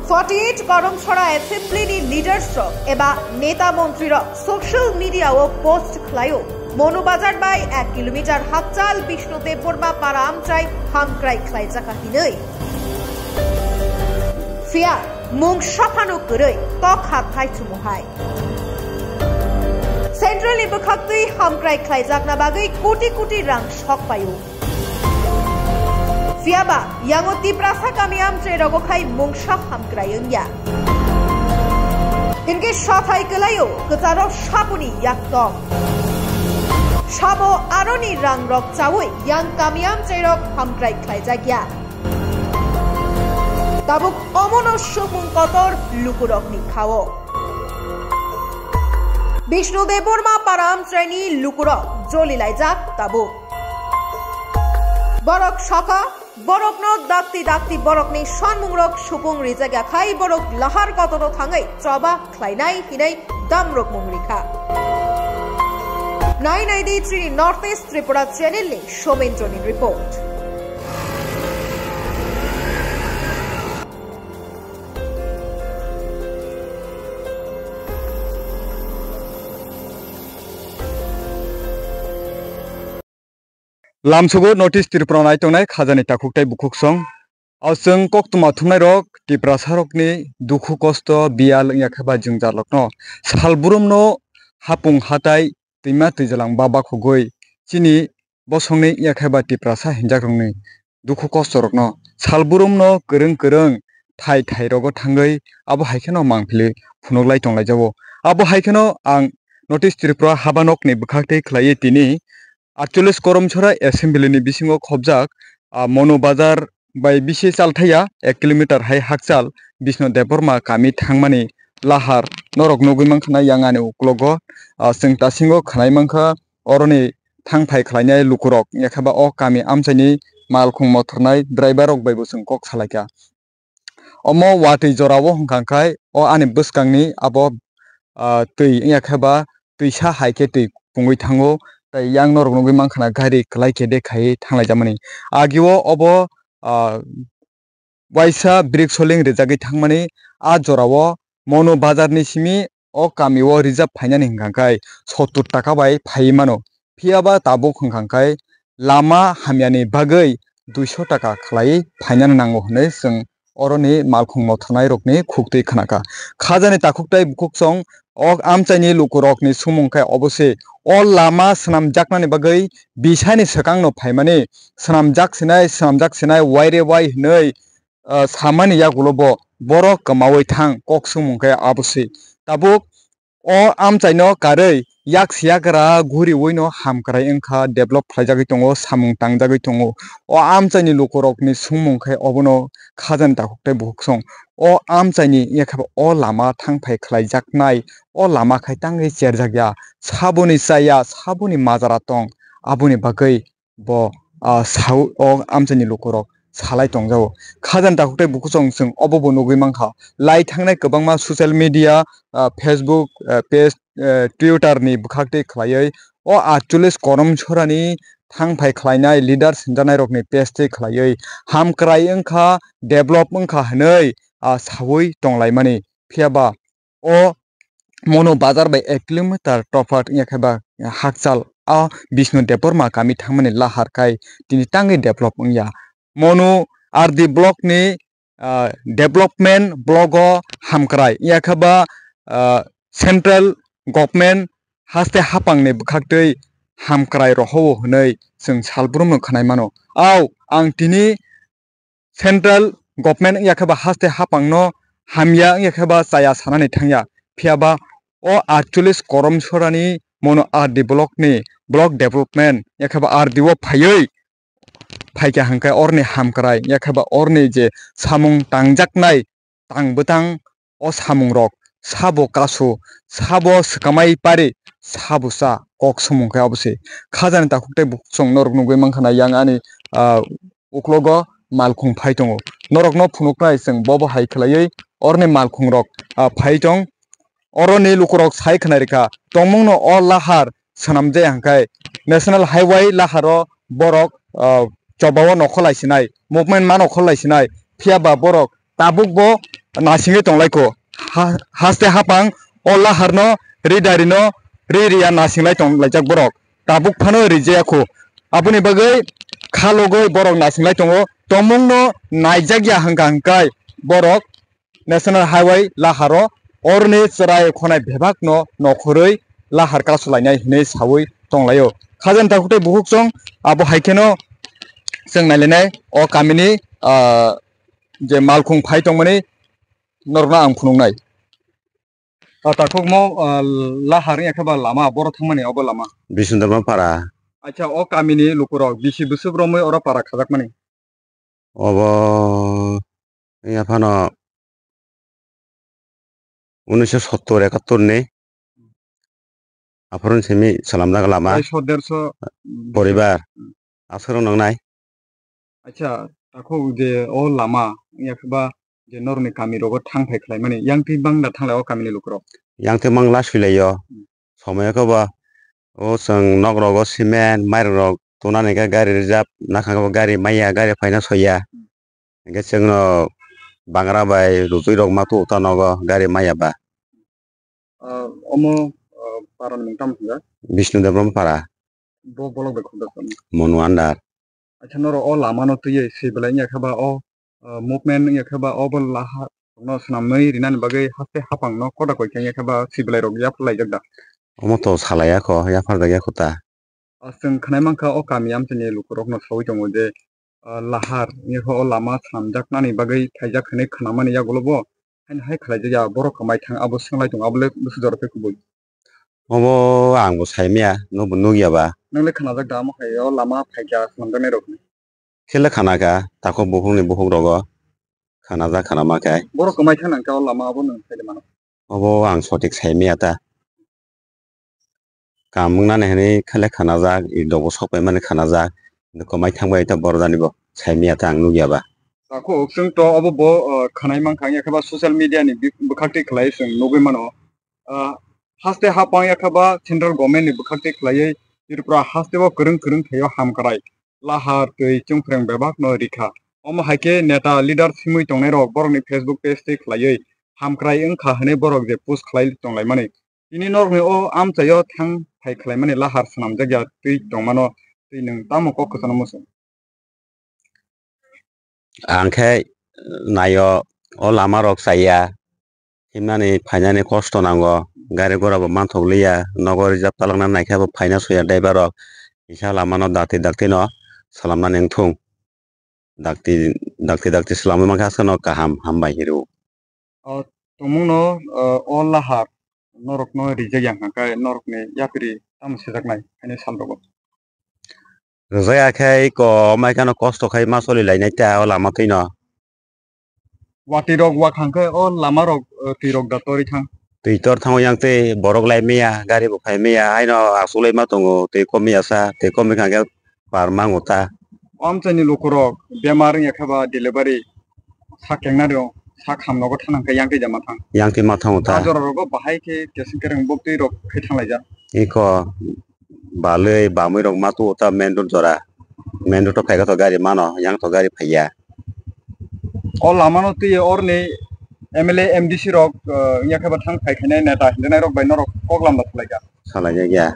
48 Korongchora Assembly ni leaders rok eba Neta Montri rok social media o post khlayo Monobazar bai 1 kilometer hakchal Bishnudev Burma para amchai hamkrai khlai jaka hinoi Fia mung shapano kurui tok hat thai chumuhai Central Ibukhakti hamkrai khlai jakna bagai koti rang shok payo Fiaba yango tiprasa kami amchai rogokhai mungsha hamkrayungya Hinge shathai kelayo kazaro shapuni yaktok Shabo aroni rang rok chawui yang kami amchai rok hamkrai khlai jakya Tabuk omono shumung kotor lukurok ni khao Bishnudev Burma param traini lukurok joli laijak tabuk Borok shaka Borok no dakti borok ni shanmungrok shupung rizagya khai borok lahar kotono thangai choba khlainai hinai damrok mungrikha 993 Northeast Tripura channel ni Shomendroni report Lamsugo notice Tripura nai tongnai khajani takuktai bukuksong awsung koktuma thumnai rok Tiprasa rokni dukhu kosto bial yakhaba jungjalokno salburumno hapung hatai tima twijalang baba khugoi chini bosongni yakhaba Tiprasa hinjakrongni dukhu kosto rokno salburumno kereng thai rogo thangai abo haikeno mangphili phunoglai tonglai jabo abo haikeno ang notice Tripura habanokni bukhaktei khlai tini 48 Korongchora Assembly ni bisingo khobjak Monobazar bai bisi chalthaya 1 kilometer hai hakchal Bishnudev Burma kami thangmani lahar norok nugui mangkhana yangani uklogo sengta singo khanai mangkha oroni thangphai khlainai lukurok yakhaba o kami amchaini malkhung mothornai driver rok bai busung kok salaika omo watui jorao hongkangkai o ani buskangni abo tui yakhaba tuisa haike tui pungui thango yang norok nugui mangkhana gari klai ke dekhai thanglai jamani agio obo waisa brick soling rijagi thangmani a jorao Monobazar ni simi o kamio reserve phainani hingkangkai 70 taka bai phaimano phiaba tabuk hingkangkai lama hamyani bagai 200 taka khlai phainani nango hne sung oroni malkhungmo thanai rokni khuktui khanaka khajani takhuktai bukuksong ok amchaini lukurokni sumungkai obose o lama swnamjaknani bagui bisani swkangno phaimani swnamjak sinai waire wai hnoi samani yagulobo borok kamawi thang kok sumungkai abose tabuk o amchaino karoi yaksyagra guri woino hamkrai wngkha develop khlaijagui tongo samung tangjagui tongo o amchaini lukurokni sumungkai obono khajani takhuktai bukuksong o amchaini yakhaba o lama thangphai khlaijaknai o lama khai tangui cherjakya saboni chaya saboni majara tong aboni bagui bo sau o amchaini lukurok salai tongjao khajani takhuktai bukusong chung obobo nugui mangkha lai thangnai kwbangma social media Facebook page Twitter ni bukhakti khlaioi o 48 korom chorani thangphai khlainai leader sinjanai rokni page ti khlaioi hamkrai wngkha develop wngkha hnoi saui tonglaimani phiaba o mono bazar bai 1 kilometer tofat yakhaba hakchal a Bishnu Deborma kami thangmani lahar kai tini tangi develop wngya mono RD block ni development blogo hamkrai yakhaba central government haste hapangni bukhaktui hamkrai roho hnoi जों सालब्रुमनो खनाय मानो आव आं तिनि central government याखबा हास्ते हापांनो हामिया याखबा जाया सानानै थांया फियाबा ओ 48 करम सोरानि मनो RD block development याखबा RD ओ फाइका हांखाय अरनि हामक्राय याखबा अरनि जे सामुं तांजाकनाय तांबोतां ओ सामुं रक साबो कासु साबो सकामाय पारि साबुसा कक समंखाय अबसे खाजानि ताखुकते बुकसं नरक नुगै मांखाना yang ani uklogo malkhung phai tongo norokno phunuknai जों bobo hai khlaioi orni malkhung rok phai tong oroni lukurok sai khnai reka tongmungno o lahar sanamjai hangkai national highway laharo borok chobao nokhol sinai movement ma nokhol sinai phiaba borok tabukbo nasingai tonglaiko haste hapang o laharno ridarino riya nasinglai tonglaijak borok tabuk phano rijayako abuni bagai khalogoi borok nasinglai tongo tongmungno naijagya hangkai borok national highway laharo orni chrai khonai bebakno nokhoroi lahar kasulainai hinai sawi tonglayo khajan takute buhuksong abo haikeno जों नायलायनाय अ गामिनि जे मालखुं phi दंमोन नरना आं फुनुंनाय ताखुकमो लाहारि एखबा लामा बर थांमाने अबो लामा बिसुन्दरमा पारा अच्छा अ गामिनि लुकुर बिसि बोसोरब्रमै अरा पारा खाजाक माने अब याफानो 1970 71 नि आफरन सेमि सालामदा लामा 150 परिबार आसरन नंनाय अच्छा ताखौ जे अ लामा याखबा जे नरनि गामि रग थांफाय खलाय माने यांति बांदा थांलाय अ गामिनि लुकुर यांति मांला सुइलायो समयखौबा ओ जों नगरग सिमेन्ट माइरग तोनानै गारि रिजार्भ नाखागो गारि माइया गारि फाइना सया एगे जोंनो बांग्रा बाय रुजुइ रग मातु तनग गारि माइयाबा अमो पारान मुंताम हुगा विष्णुदेवम पारा बो बोलग बेखुदा मनु आन्दार अच्छा नरो अ लामानो तुये सेबलाय याखबा अ मुभमेन्ट याखबा अ लाहा न सनामै रिनान बागै हाते हापां न कोदा कोइ याखबा सेबलाय रग याफलाय जगदा अमतो सालाया ख याफारदा याखुता जों खनाय मांखा अ गामियाम तने लुकुरक न सावै दङ जे लाहार याखो अ लामा सामजाकनानै बागै थाइजाखने खनामाने यागलबो हाय खलाय जा बर कमाय थां आबो सोंलाय दङ आबले बुसुदर फेकुबो अबो आंबो सायमिया नबो नुगियाबा नोंले खनाजाक दा मखाय अ लामा फाइजा सामजाने रग खेला खानाका ताको बुहुंनि बुहुं रग खानाजा खानामाखाय बर कमाय थां नंका अ लामा आबो नों फाइले मानो अबो आं सटिक सायमिया ता कामुंनानै हनै खेला खानाजा इदबो सपाय माने खानाजा कमाय थांबाय ता बरदानिबो सायमिया ता आं नुगियाबा ताको जों तो अबो बो खनाय मांखा याखबा सोशल मीडिया नि बखाक्ति खलाय जों नगै मानो हास्ते हापां याखबा सेंट्रल गवर्नमेंट नि बखाक्ति खलायै इरप्रा हास्तेबो करं थायो हामकराय लाहार तै चुंफ्रें बेबाक न रिखा अम हाइके नेता लीडर सिमुइ तंनाय रक बरकनि फेसबुक पेज ते खलायै हामक्राय ओंखा हनै बरक जे पोस्ट खलाय तंलाय माने इनि नरनि अ आमचायो थां फाइ खलाय माने लाहार सनाम जाग्या तै दंमानो तै नों तामको खसना मस आंखाय nayo o lama rok saya himnani fainani kosto nango gari gora bo manthok liya nogor reserve talangna naikha bo faina soya driver rok isa lama no dakti no salamna nengthung dakti salamna mangka sono kaham hambai hiru tomung no all lahar norok no rijak yang kai norok ni yapiri tam sejak nai ini samrogo rojaya khai ko maikano kosto khai masoli lainai ta o lama tino wati rok wakhang kai all lama rok tirok datori thang tuitor thango yang te borok lai meya gari bo khai meya aino asulai ma tongo te komiya sa te komi khang ge par mangota amchani lokorok bemar yakhaba delivery sakengna ro sakam nogo thanang kai yang te jama thang yang te ma thangota ajor rogo bahai ke kesin kereng bokti rok khai thanglai ja iko balei bamui rok matu ta main road jora main road to phaiga to gari mano yang to gari phaiya all lama no ti or ni MLA MDC rok yakhaba thang khai khainai neta hinai rok bai norok koklam da thlaiga salai ya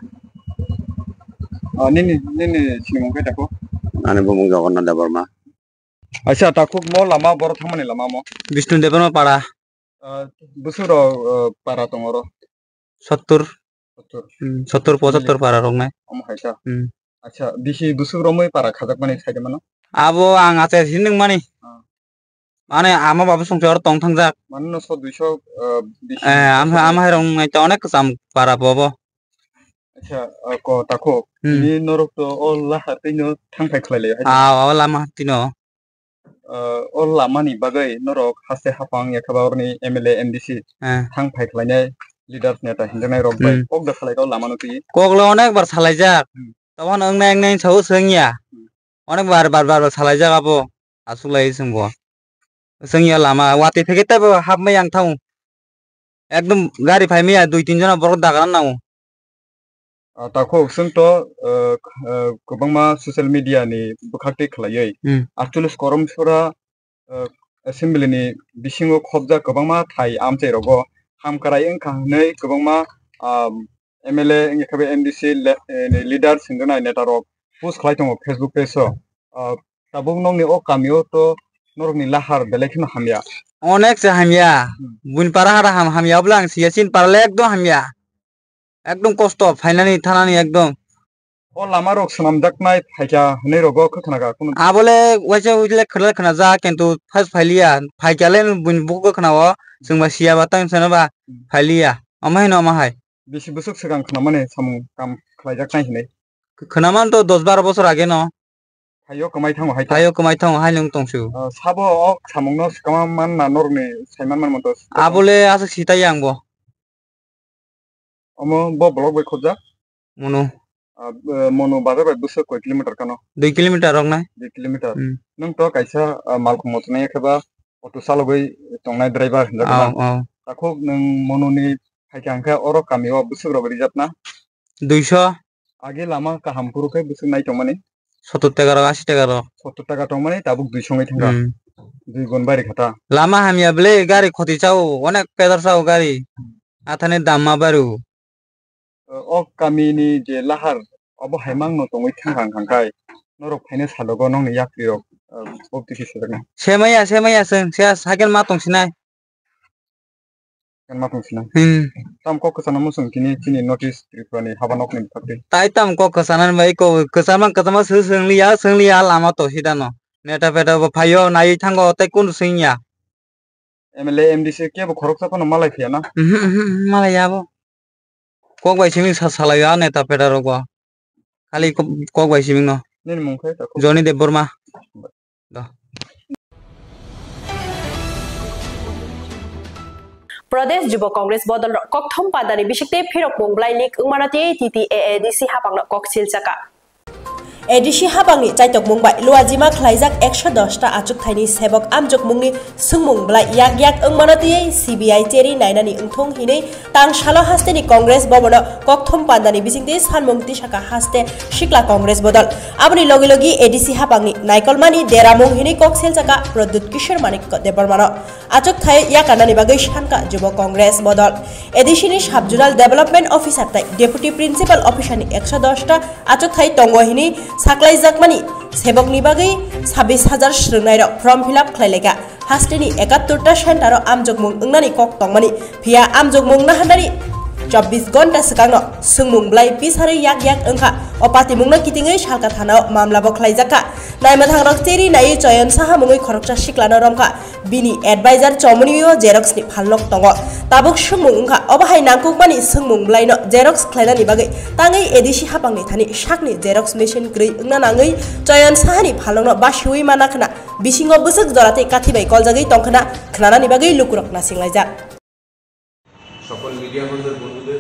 nini sinimong kai tako ane bumung jaganna debarma acha takuk mo lama bor thamani lama mo Vishnu Devarma para busuro para tongoro 70 75 para rong nai am haisa acha bisi busuro moi para khajak mani saide mano abo ang ate sinning mani mane ama babu songchor tong thangjak manno 100 200 bisi am hai rong nai ta onek sam para bobo acha ko tako ni norok to all la hatino thangpai khlaile a lama tino all lama ni bagai norok hase hapang yakhaba orni MLA MDC thangpai khlainai leaders neta hinjanai rok bai kok da khalai ko lama no ti koklo onek bar salaijak tawon ang nang chau sengya onek bar salaijak abo asulai sengbo sengya lama wati pheketa bo hapme yang thau ekdom gari phaimia 2-3 jona borok dagaran nau tako sungto kobangma social media ni bukhakti khlaiयै actually korom sura assembly ni bisingo khobja kobangma thai amchai rogo hamkarai engkha nei kobangma MLA engkhabe MDC leader singana netarok post khlai tongo Facebook page so tabung nong ni o kamio to norok ni lahar belekhin hamya onek se hamya bun para hara hamya blang siasin parle ekdom hamya ekdom kosto fainani thanani ekdom o lama rok sanamjak nai phaika nei rogo khnaga kun abole waise ujle khna ja kintu first phailia phaikalen bun buko khnawo singba sia batang sanaba phailia amai no amai bisi busuk segang khna samu kam khlaijak nai hinai khnaman to 10-12 বছর আগে no hayo kamai thango hai nong tongsu sabo ok samung no skama man na norni saiman man montos abole asa sitai angbo omo bo blog bai khojja mono bazar bai busuk koi kilometer kano 2 kilometer rong nai 2 kilometer nang to kaisa malkhum motnai khaba auto salogoi tongnai driver hinjakna takho nang mono ni haikangkha oro kamio busuk robri jatna 200 age lama kahampuru kai busuk nai tongmani 70 টাকা 80 টাকা 70 টাকা tongmani tabuk 200 ngai thanga 2 gon bari khata lama hamia ble gari khoti chau onek pedar chau gari athane damma baru o kamini je lahar obo haimang no tongoi thang khangkai norok phaine salogo nong yakri rok opti ki sedakna semaya seng sia saken ma tongsinai kan ma tongsinai tam ko kasana musung kini notice tripani habanok ni thakti tai tam ko kasanan bai ko kasaman katama senglia lama to sidano neta peta phayo nai thango tai kun singya MLA MDC ke bo khoroksa kono malai phiana malai yabo kok bai siming salaya neta peta rogo kali kok bai siming no nin mungkai ta Johnny Devarma da प्रदेश युव कांग्रेस बदल ककथम पादानी बिसिकते फिरक मंगब्लाइनिक उमानाति TTAADC हापांग ककसिल चका ADC हाबांनि चाइटक मुंबाय लुआजिमा खलाइजाक 110 टा आचुक थाइनि सेबक आमजक मुंनि सुंमुंब्लाय याक अंगमानतियै CBI cherry नायनानि उंथं हिनै तांसाला हास्तेनि Congress भवन ककथम पादानि बिसिंगते सानमुंगति साका हास्ते शिक्ला कांग्रेस बदल आबनि लगे लगे ADC हाबांनि नायकलमानि देरामुं हिनै ककसेल जाका प्रद्युत किशोर Manik देबरमान Achyok Thai याकानानि बागै सानका युव कांग्रेस बदल एडिसिनि सब जुनाल डेभलपमेन्ट अफिसार थाइ डेपुटी प्रिन्सिपल अफिसारनि 110 टा आचुक थाइ तंग हिनै साक्लाइ जाकमानि सेबकनि बागै 26,000 स्रंनाय form fill up खालायलेगा hasteni 71 ta center amjokmung ungnani kok tongmani phia amjokmung nahandari 24 घन्टा सिगांनो सुंगमुं ब्लाइ पिसारै याक याक ओंखा अपाति मुंनो कितिङै सालका थानाव मामला बख्लाइजाखा नायमाथां रक्तेरि नायै चयन साहा मुङै खरकचा सिक्लानो रमखा बिनि एडभाइजार चमनियो जेरक्सनि फालनक दङ ताबुक सुंगमुं ओंखा अबाहाय नांकुकमानि सुंगमुं ब्लाइनो जेरक्स ख्लायनानि बागै ताङै एदिसि हापांनि थानि साकनि जेरक्स मेसिन ग्रै ओंना नाङै चयन साहानि फालननो बासिउइ मानाखना बिसिङो बोसक जराते काथिबाय कलजागै तंखना खनानानि बागै लुकुरक नासिंलाइजा সকল মিডিয়া বন্ধুদের বন্ধুদের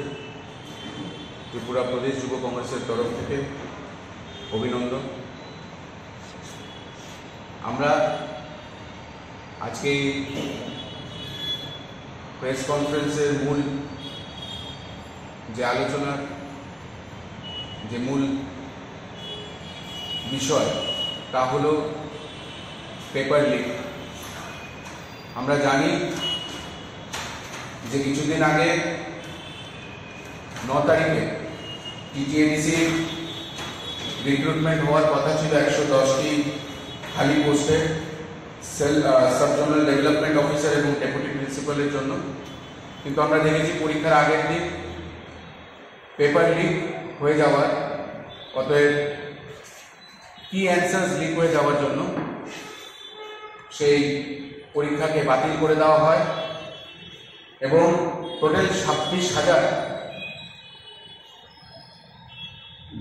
ত্রিপুরা প্রদেশ যুব কংগ্রেসের তরফ থেকে অভিনন্দন। আমরা আজকে প্রেস কনফারেন্সের মূল যে আলোচনার যে মূল বিষয় তা হলো পেপার লিক। আমরা জানি যে কিছুদিন আগে 9 তারিখে টিটিএডিসি রিক্রুটমেন্ট হওয়ার কথা ছিল 110টি খালি পোস্টে সাব জোনাল ডেভেলপমেন্ট অফিসার এবং ডেপুটি প্রিন্সিপালের জন্য, কিন্তু আমরা দেখেছি পরীক্ষার আগের দিন পেপার লিক হয়ে যাওয়ার, অতএব কি অ্যান্সার্স লিক হয়ে যাওয়ার জন্য সেই পরীক্ষাকে বাতিল করে দেওয়া হয় এবং টোটাল 26,000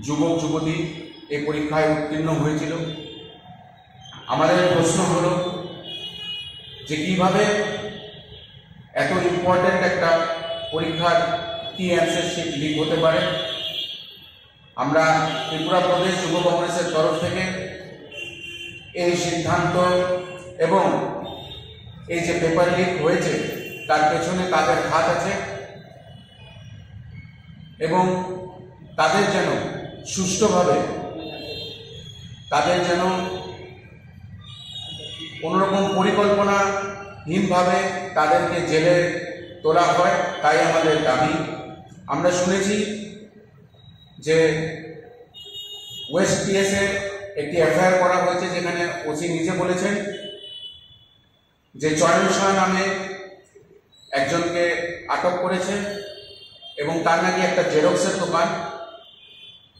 যুবক যুবতী এই পরীক্ষায় উত্তীর্ণ হয়েছিল। আমাদের প্রশ্ন হলো যে কিভাবে এত ইম্পর্টেন্ট একটা পরীক্ষার কি অ্যান্সার শিট লিক হতে পারে। আমরা ত্রিপুরা প্রদেশ যুব কংগ্রেসের তরফ থেকে এই সিদ্ধান্ত এবং এই যে পেপার লিক হয়েছে তার পেছনে তাদের হাত আছে এবং তাদের যেন সুষ্ঠুভাবে, তাদের যেন কোনোরকম পরিকল্পনাহীনভাবে তাদেরকে জেলে তোলা হয়, তাই আমাদের দাবি। আমরা শুনেছি যে ওয়েস্ট পিএসে একটি এফআইআর করা হয়েছে, যেখানে ওসি নিজে বলেছেন যে চয়ন শাহ নামে একজনকে আটক করেছে এবং তার নাকি একটা জেরক্সের দোকান,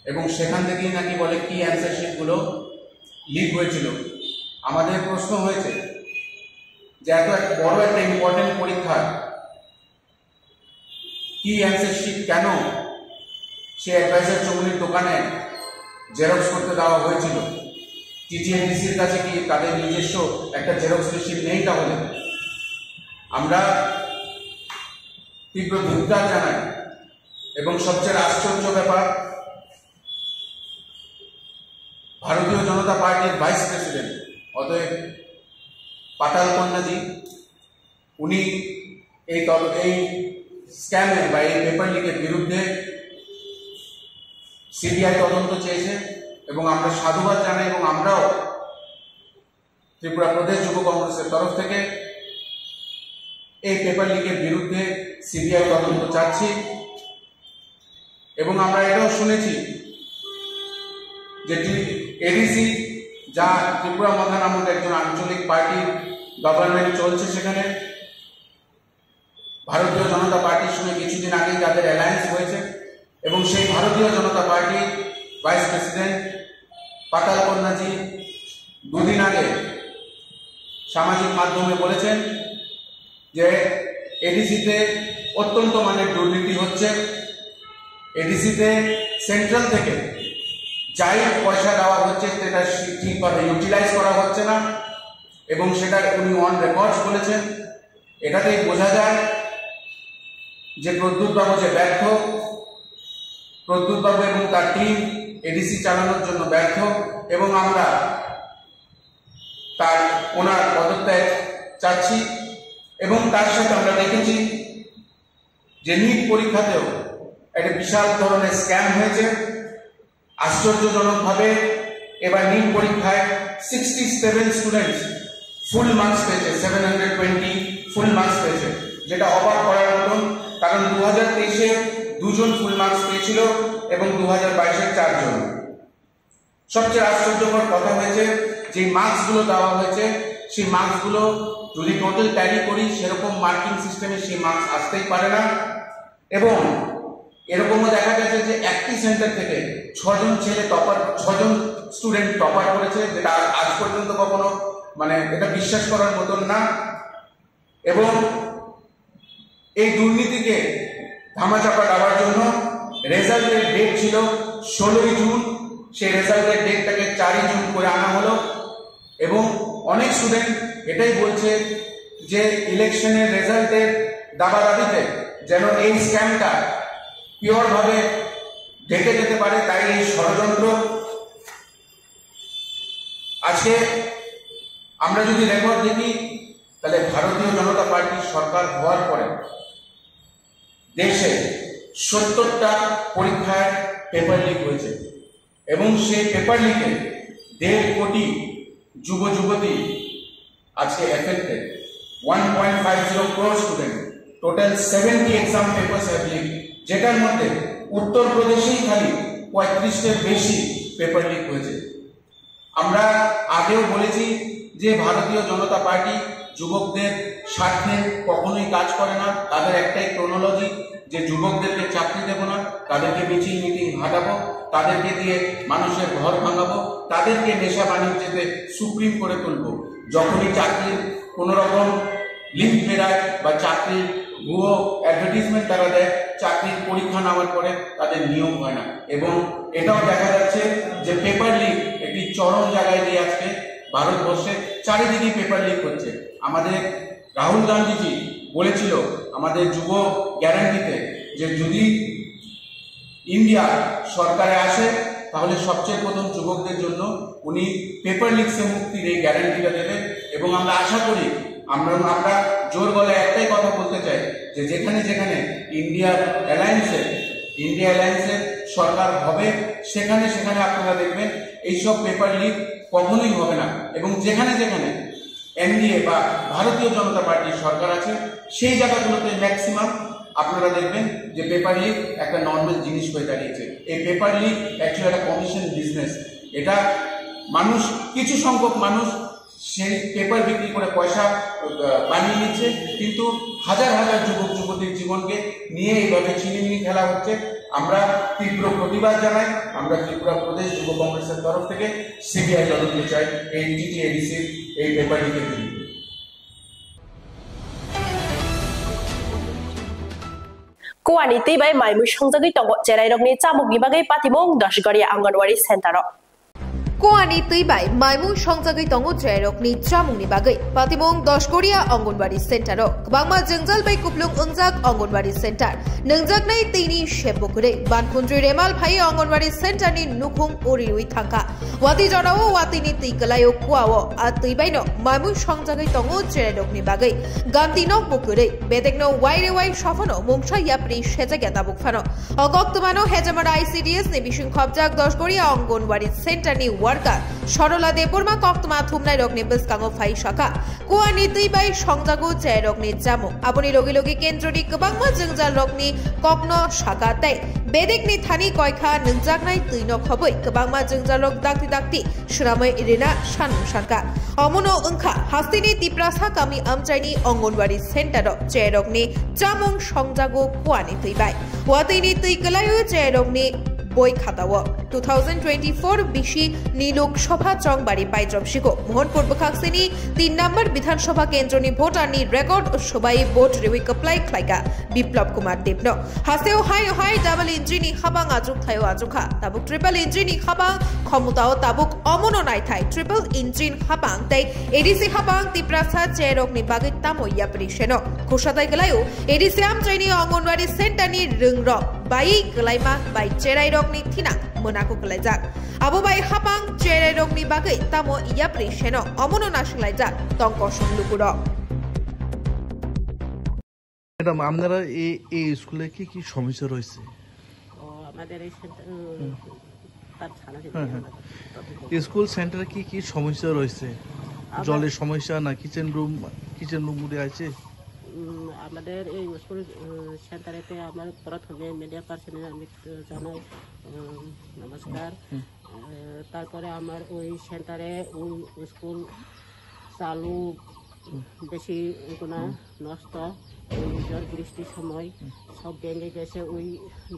এবং সেখান থেকেই নাকি বলে কি অ্যান্সার শিটগুলো লিক হয়েছিল। আমাদের প্রশ্ন হয়েছে যে এত বড় একটা ইম্পর্টেন্ট পরীক্ষার কি অ্যান্সার শিট কেন সে অ্যাডভাইজার চৌমনির দোকানে জেরক্স করতে দেওয়া হয়েছিল? টিটিএডিসির কাছে কি তাদের নিজস্ব একটা জেরক্স মেশিন নেই? তাহলে আমরা তীব্র ধিক্কার জানাই এবং সবচেয়ে আশ্চর্য ব্যাপার, ভারতীয় জনতা পার্টির ভাইস প্রেসিডেন্ট অতএব পাতাল কন্যাজি, উনি এই স্ক্যামে বা এই পেপার লিকের বিরুদ্ধে সিবিআই তদন্ত চেয়েছে এবং আমরা সাধুবাদ জানাই এবং আমরাও ত্রিপুরা প্রদেশ যুব কংগ্রেসের তরফ থেকে এই পেপার লিকের বিরুদ্ধে সিবিআই তদন্ত চাচ্ছি। এবং আমরা এটাও শুনেছি যে এডিসি, যা ত্রিপুরা মথা নামক একজন আঞ্চলিক পার্টির গভর্নমেন্ট চলছে, সেখানে ভারতীয় জনতা পার্টির সঙ্গে কিছুদিন আগে যাদের অ্যালায়েন্স হয়েছে এবং সেই ভারতীয় জনতা পার্টির ভাইস প্রেসিডেন্ট পাতাল কন্যাজি দুদিন আগে সামাজিক মাধ্যমে বলেছেন যে এডিসিতে অত্যন্ত মানের দুর্নীতি হচ্ছে, এডিসিতে সেন্ট্রাল থেকে যাই পয়সা দেওয়া হচ্ছে সেটা ঠিকভাবে ইউটিলাইজ করা হচ্ছে না এবং সেটা উনি অন রেকর্ডস বলেছেন। এটাতেই বোঝা যায় যে প্রদ্যুৎবাবু যে ব্যর্থ, প্রদ্যুৎবাবু এবং তার টিম এডিসি চালানোর জন্য ব্যর্থ এবং আমরা ওনার পদত্যাগ চাচ্ছি। এবং তার সাথে আমরা দেখেছি যে নিট পরীক্ষাতেও একটা বিশাল ধরনের স্ক্যাম হয়েছে। আশ্চর্যজনকভাবে এবার নিট পরীক্ষায় 67 স্টুডেন্টস ফুল মার্কস পেয়েছে, 720 ফুল মার্কস পেয়েছে, যেটা অবাক করার মতন। কারণ 2023-এ 2 জন ফুল মার্কস পেয়েছিল এবং 2022-এ 4 জন। সবচেয়ে আশ্চর্যকর কথা হয়েছে যে মার্কসগুলো দেওয়া হয়েছে সেই মার্কসগুলো যদি টোটাল ট্যালি করি সেরকম মার্কিং সিস্টেমে সেই মার্কস আসতেই পারে না। এবং এরকমও দেখা গেছে যে একটি সেন্টার থেকে 6 জন ছেলে টপার, 6 জন স্টুডেন্ট টপার করেছে, যেটা আজ পর্যন্ত কখনো মানে এটা বিশ্বাস করার মতন না। এবং এই দুর্নীতিকে ধামাচাপা দেওয়ার জন্য রেজাল্টের ডেট ছিল 16ই জুন, সেই রেজাল্টের ডেটটাকে 4ই জুন করে আনা হলো। এবং অনেক স্টুডেন্ট এটাই বলছে যে ইলেকশনের রেজাল্টের দাবাদাবিতে যেন এই স্ক্যামটা পিওর ভাবে ঢেকে যেতে পারে, তাই এই ষড়যন্ত্র। আজকে আমরা যদি রেকর্ড দেখি তাহলে ভারতীয় জনতা পার্টির সরকার হওয়ার পরে দেশে 70টা পরীক্ষায় পেপার লিক হয়েছে এবং সেই পেপার লিকে 1.5 কোটি যুব যুবতী আজকে affected. 1.50 crore student, total 70 exam papers have leak, যেটার মধ্যে উত্তরপ্রদেশেই খালি 35টের বেশি পেপার লিক হয়েছে। আমরা আগেও বলেছি যে ভারতীয় জনতা পার্টি যুবকদের স্বার্থে কখনোই কাজ করে না। তাদের একটাই ক্রোনোলজি যে যুবকদেরকে চাকরি দেব না, তাদেরকে মিছিল মিটিং ঘাটাবো, তাদেরকে দিয়ে মানুষের ঘর ভাঙাবো, তাদেরকে নেশা বাণিজ্যতে সুপ্রিম করে তুলবো। যখনই চাকরির কোনো রকম লিঙ্ক বেরায় বা চাকরির ভুয়ো অ্যাডভার্টিজমেন্ট তারা দেয়, চাকরির পরীক্ষা নেওয়ার পরে তাদের নিয়োগ হয় না। এবং এটাও দেখা যাচ্ছে যে পেপার লিক একটি চরম জায়গায় নিয়ে আজকে ভারতবর্ষে চারিদিকে পেপার লিক হচ্ছে। আমাদের রাহুল গান্ধীজি বলেছিল আমাদের যুব গ্যারান্টিতে যে যদি ইন্ডিয়া সরকারে আসে তাহলে সবচেয়ে প্রথম যুবকদের জন্য উনি পেপার লিকসে মুক্তির এই গ্যারান্টিটা দেবেন। এবং আমরা আশা করি, আমরা জোর গলায় একটাই কথা বলতে চাই যে যেখানে যেখানে ইন্ডিয়া অ্যালায়েন্সের সরকার হবে সেখানে সেখানে আপনারা দেখবেন এইসব পেপার লিক কখনোই হবে না। এবং যেখানে যেখানে এনডিএ বা ভারতীয় জনতা পার্টির সরকার আছে সেই জায়গাগুলোতে ম্যাক্সিমাম আপনারা দেখবেন যে পেপার লিক একটা নর্মাল জিনিস হয়ে দাঁড়িয়েছে। এই পেপার লিক অ্যাকচুয়ালি একটা কমিশন বিজনেস। এটা মানুষ, কিছু সংখ্যক মানুষ সেই পেপার বিক্রি করে পয়সা বানিয়ে নিচ্ছে, কিন্তু হাজার হাজার যুবক যুবতীর জীবনকে নিয়ে এইভাবে ছিনিমিনি খেলা হচ্ছে। আমরা তীব্র প্রতিবাদ জানাই। আমরা ত্রিপুরা প্রদেশ যুব কংগ্রেসের তরফ থেকে সিবিআই তদন্ত চাই এই টিটিএডিসির এই পেপার লিকের বিরুদ্ধে। Kuani tibai mai musongjagui tongo cherairokni chamukni bagai patimong Dashgari Anganwadi Center. কোয়ানি তৈবাই মাইমু সংজাগৈ তঙ্গ জয়রকনি চামুংনি বাগৈ পাতিমং 10 কোরিয়া অঙ্গনবাড়ি সেন্টার বাংমা জংজাল বাই কুপলুং উংজাক অঙ্গনবাড়ি সেন্টার নংজাকনাই তিনি শেবকুরে বানকুন্দ্রি রেমাল ভাই অঙ্গনবাড়ি সেন্টারনি নুখুং ওরিউই থাকা ওয়াতি জড়াও ওয়াতিনি তিকলায়ো কুয়াও আ তৈবাইনো মাইমু সংজাগৈ তঙ্গ জয়রকনি বাগৈ গান্তিনো বকুরে বেদেকনো ওয়াইরে ওয়াই সফনো মুংসা ইয়াপ্রি সেজাগা দাবুকফানো অগক্তমানো হেজামারা আইসিডিএস নি বিশুং খবজাক 10 কোরিয়া অঙ্গনবাড়ি সেন্টারনি ওয়ার্কার সরলা দেববর্মা কক্তমা থুমনাই রগনি বিসকাঙ্গো ফাই শাখা কুয়ানি তৈবাই সংজাগো জয় রগনি জামু আপনি লগি লগি কেন্দ্রনি গোবাংমা জংজাল রগনি কগ্ন শাখা তাই বেদেকনি থানি কয়খা নংজাকনাই তৈনো খবই গোবাংমা জংজাল রগ দাক্তি দাক্তি সুরাময় ইরিনা সানু সরকার অমনো ওংখা হাস্তিনি তিপ্রাসা কামি আমচাইনি অঙ্গনবাড়ি সেন্টার জয় রগনি জামুং সংজাগো কুয়ানি তৈবাই ওয়াতিনি তৈকলায়ু জয় রগনি বই খাতাও 2024 বিশি নীলোক সভা চংবাড়ি পাইজমশিকো মোহনপুর বখাকসিনি 3 নম্বর বিধানসভা কেন্দ্রনি ভোটারনি রেকর্ড সবাই vote রিউইক apply খাইকা Biplab Kumar দেবনো হাসেও high double ইঞ্জিনি খাবাং আজুক thio আজুখা তাবুক ট্রিপল ইঞ্জিনি খাবাং ক্ষমতাও তাবুক অমনো নাই থাই ট্রিপল ইঞ্জিন খাবাং তাই এডিসি খাবাং তিপ্রাসা চেরকনি বাগৈ তামইয়া প্রিশেনো খুশাদাই গলায়ো এডিসি আমচাইনি অঙ্গনবাড়ি সেন্টারনি রিংর বাই গলাইমা বাই চেরাই রগনি থিনা मोनाको गलाइजाक आबो बाय हापां चेरे रगनि बागै तामो इया प्रेशेनो अमनो नासलाइजाक तंक संलुकुरो ম্যাডাম আপনারা এই স্কুলে কি সমস্যা রয়েছে? আমাদের এই সেন্টার তার ছানা স্কুল সেন্টারে কি সমস্যা রয়েছে? জলের সমস্যা না কিচেন রুম গুলি আছে? আমাদের এই স্কুল সেন্টারেতে আমার প্রথমে মিডিয়া পার্সনে আমি জানাই নমস্কার। তারপরে আমার ওই সেন্টারে ওই স্কুল চালু বেশি কোনো নষ্ট ওই ঝড় বৃষ্টির সময় সব ভেঙে গেছে ওই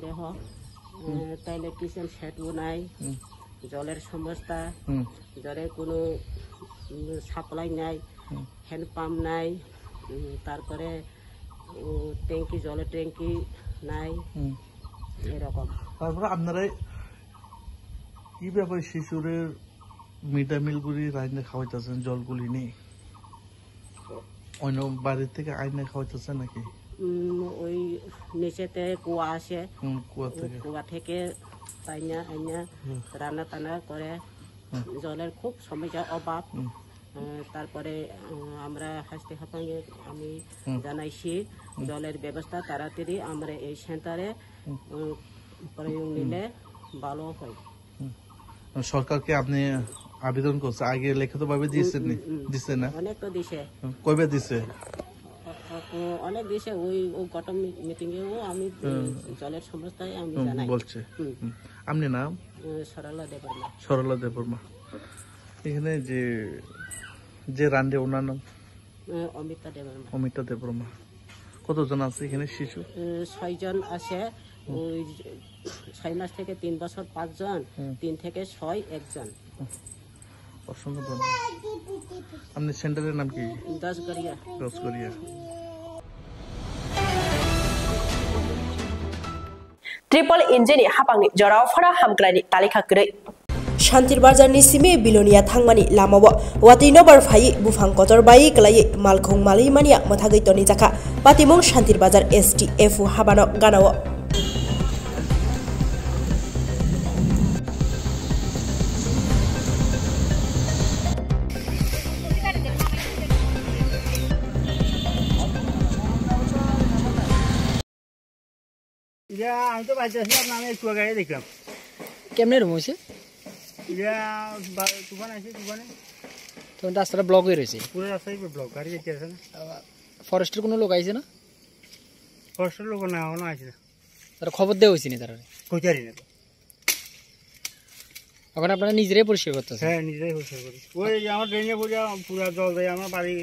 দেহ তাইলে কিচেন সেটও নাই জলের সমস্যা জলের কোনো সাপ্লাই নাই হ্যান্ড পাম্প নাই তারপরে ট্যাঙ্কি জলের ট্যাঙ্কি নাই এরকম তারপরে আপনারা কি ব্যাপারে শিশুরের মিড ডে মিলগুলি রান্না খাওয়াইতেছেন জলগুলি নেই অন্য বাড়ির থেকে আইনে খাওয়াইতেছেন নাকি ওই নিচেতে কুয়া আসে কুয়া থেকে আইনা রান্না টান্না করে জলের খুব সমস্যা অভাব তারপরে আমরা হাসতে হাঁপাঙে আমি জানাইছি জলের ব্যবস্থা তাড়াতাড়ি আমরা এই সেন্টারে প্রয়োগ নিলে ভালো হয় সরকারকে আপনি আবেদন করছে আগে লিখিত ভাবে দিছে না অনেক তো দিছে কবে দিছে অনেক দিছে ওই গত মিটিং এও আমি জলের সমস্যায় আমি জানাই বলছে আপনি নাম সরলা দেববর্মা এখানে যে রান্ডে ওনার নাম অমিতা দেববর্মা কতজন আছে এখানে শিশু 6 জন আছে ওই 6 মাস থেকে 3 বছর 5 জন 3 থেকে 6 1 জন অসংখ্য ধন্যবাদ আপনার সেন্টারের নাম কি 10 গড়িয়া ट्रिपल इंजिन हापांनि जराव फरा हामग्लायनि तालिका गरै शान्तिर बाजारनि सिमे बिलोनिया थांमानि लामाव वाति नबर फाइ बुफां कतर बाइ गलायै मालखं मालै मानिया मथागै तनि जाखा पातिमं शान्तिर बाजार STF हाबानो गानाव আমি তো বাইরে আসি আপনার আমি একটু আগে দেখলাম কেমনে রুম হয়েছে তুফান আছে তুফানে তখন রাস্তাটা ব্লক হয়ে রয়েছে পুরো রাস্তায় ব্লক গাড়ি যেতে আছে না ফরেস্টের কোনো লোক আইছে না ফরেস্টের লোক না এখনো আসে না তারা খবর দেওয়া হয়েছে না তারা কইতারি না এখন আপনারা নিজেরাই পরিষ্কার করতেছেন হ্যাঁ নিজেরাই পরিষ্কার করি ওই আমার ড্রেনে পুরা জল দেয় আমার বাড়ি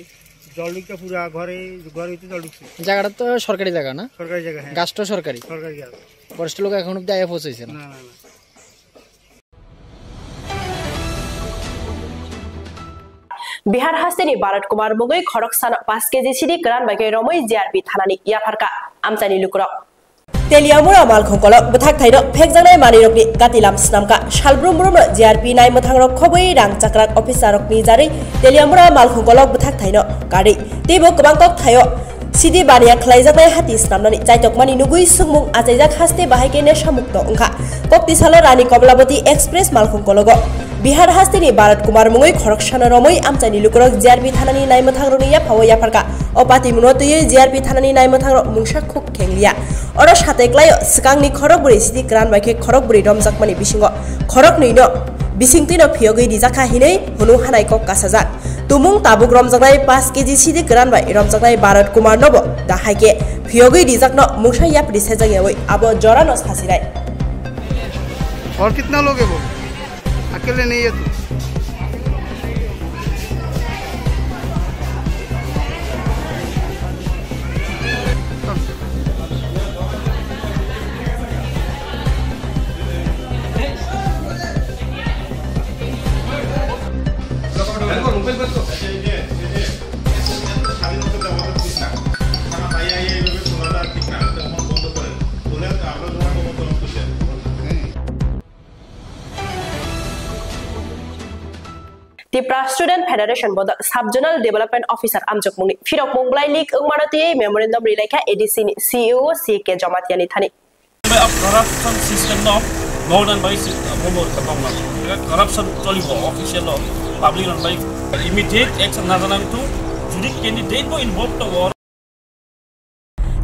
জল ঢুকতে পুরা ঘরে ভিতরে জল ঢুকছে জায়গাটা তো সরকারি জায়গা না সরকারি জায়গা হ্যাঁ গাছটা সরকারি গাছ ফরেস্টের লোক এখন অব্দি আয়া পৌঁছাইছে না बिहार हास्टेनि भारत कुमार मुगै खरक सान 5 केजि सिनि ग्रान बाइकै रमै जिआरपि थानानि याफारका आमचानि लुकुराव तेलियामुरा मालखंकल बथाक थाइनो फेकजानाय मानिरकनि गातिलाम स्नामका सालब्रुमब्रुम जिआरपि नाय मथांरक खबै रां चाक्राक अफिसारकनि जारै तेलियामुरा मालखंकल बथाक थाइनो गादै तेबो गोबांकक थायो सिदि बानिया खलाइजानाय हाति स्नामनानि जायतकमानि नुगुइ सुंमुं आजाइजाक हास्ते बाहायकेने सामुक्त ओंखा कक्तिसाल रानी कमलावती एक्सप्रेस मालखंकलग बिहार हास्तेनि भारत कुमार मुङै खरकसाना रमै आमचानि लुकुरक जिआरपि थानानि नायमथांरनि याफाव याफारका अपाति मुनतयै जिआरपि थानानि नायमथांर मुंसा खुक खेंलिया अर सातेक्लाय सिगांनि खरकबुरि सिदि ग्रान बाइके खरकबुरि रमजाकमानि बिसिंग खरक नैनो बिसिंतिनो फियगै दिजाखा हिनै हुनु हानाय कक कासाजाक तुमुं ताबुक रमजाकनाय 5 केजि सिदि ग्रान बाइ रमजाकनाय भारत कुमार नब दाहायके फियगै दिजाकनो मुंसा यापरि सेजागेवै आबो जरानो सासिराय और कितना लोग है वो अकेले नहीं है तू त्रिपुरा स्टूडेंट फेडरेशन बदल सबजोनल डेवलपमेंट ऑफिसर आमजक मुंगनि फिरक मुंगलाय लीग अंगमानति मेमोरेंडम रिलायखा एडीसी नि सीईओ सीके जमातियानि थानि corruption system no more than by more corruption tolibo official no public and by immediate action nazanan to judik candidate go involved to war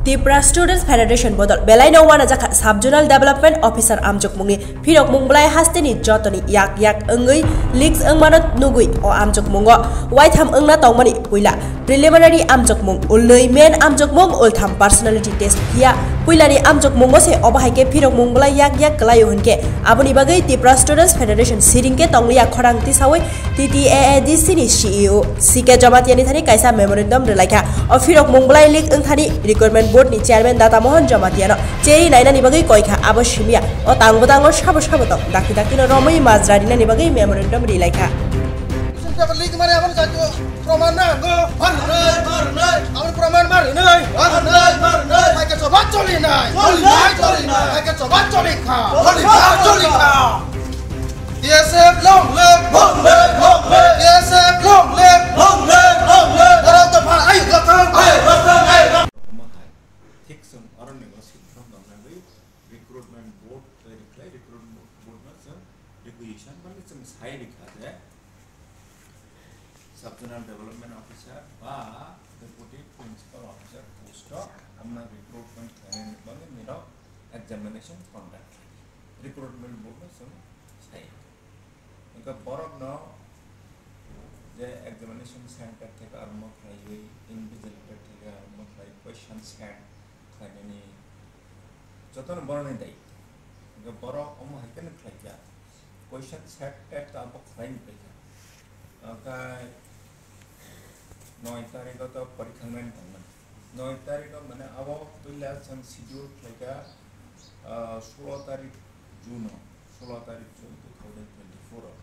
Tripura Students Federation bodol belai nongwana jaka Subjonal Development Officer amjuk mungni phirok munglai hasteni jotoni yak engui leaks engmanot nugui o amjuk mungo white ham engna tongmani puila preliminary amjuk mung ulnoi main amjuk mung ultham personality test hiya puilani amjuk mungo se obahaike phirok munglai yak klayo hunke aboni bagai Tripura Students Federation siringke tonglia khorang tisawai TTAADC ni CEO CK Jamatiani thani kaisa memorandum relaika o phirok munglai leak engthani recruitment board ni chairman Data Mohan Jamatiano Cheri naina ni bagai koika abo shimia o tangbo sabo to daki no romai mazrari na ni bagai memorandum relaika leak mare amon jajo proman na go amon proman mari nai hai ka sobat choli nai hai ka sobat choli kha DSF long live DSF long live orang tu par ayo gatang ঠিক সম অরণ্য সিদ্ধম দমনাগৈ recruitment board recruitment board না সম requisition মানে সম সাই লিখা যায় subzonal development officer বা deputy principal officer post আমরা রিক্রুটমেন্ট প্ল্যানিং মানে মেরা এক্সামিনেশন কন্ডাক্ট রিক্রুটমেন্ট বোর্ড না সম সাই उनका बरफ न जे एग्जामिनेशन सेंटर থেকে আরম্ভ খাইয়ে ইনভিজিলেটর থেকে আরম্ভ খাই কোশ্চেন স্ক্যান খাইনি যতন বর্ণে দেই उनका बरफ हम हाइकन खाइया कोश्चन सेट टेट ताब खाइन पेया का 9 तारिख तो परीक्षामेन दंमन 9 तारिख माने अब पहिला सम शेड्यूल खाइया 16 तारिख जून 16 तारिख जून 2024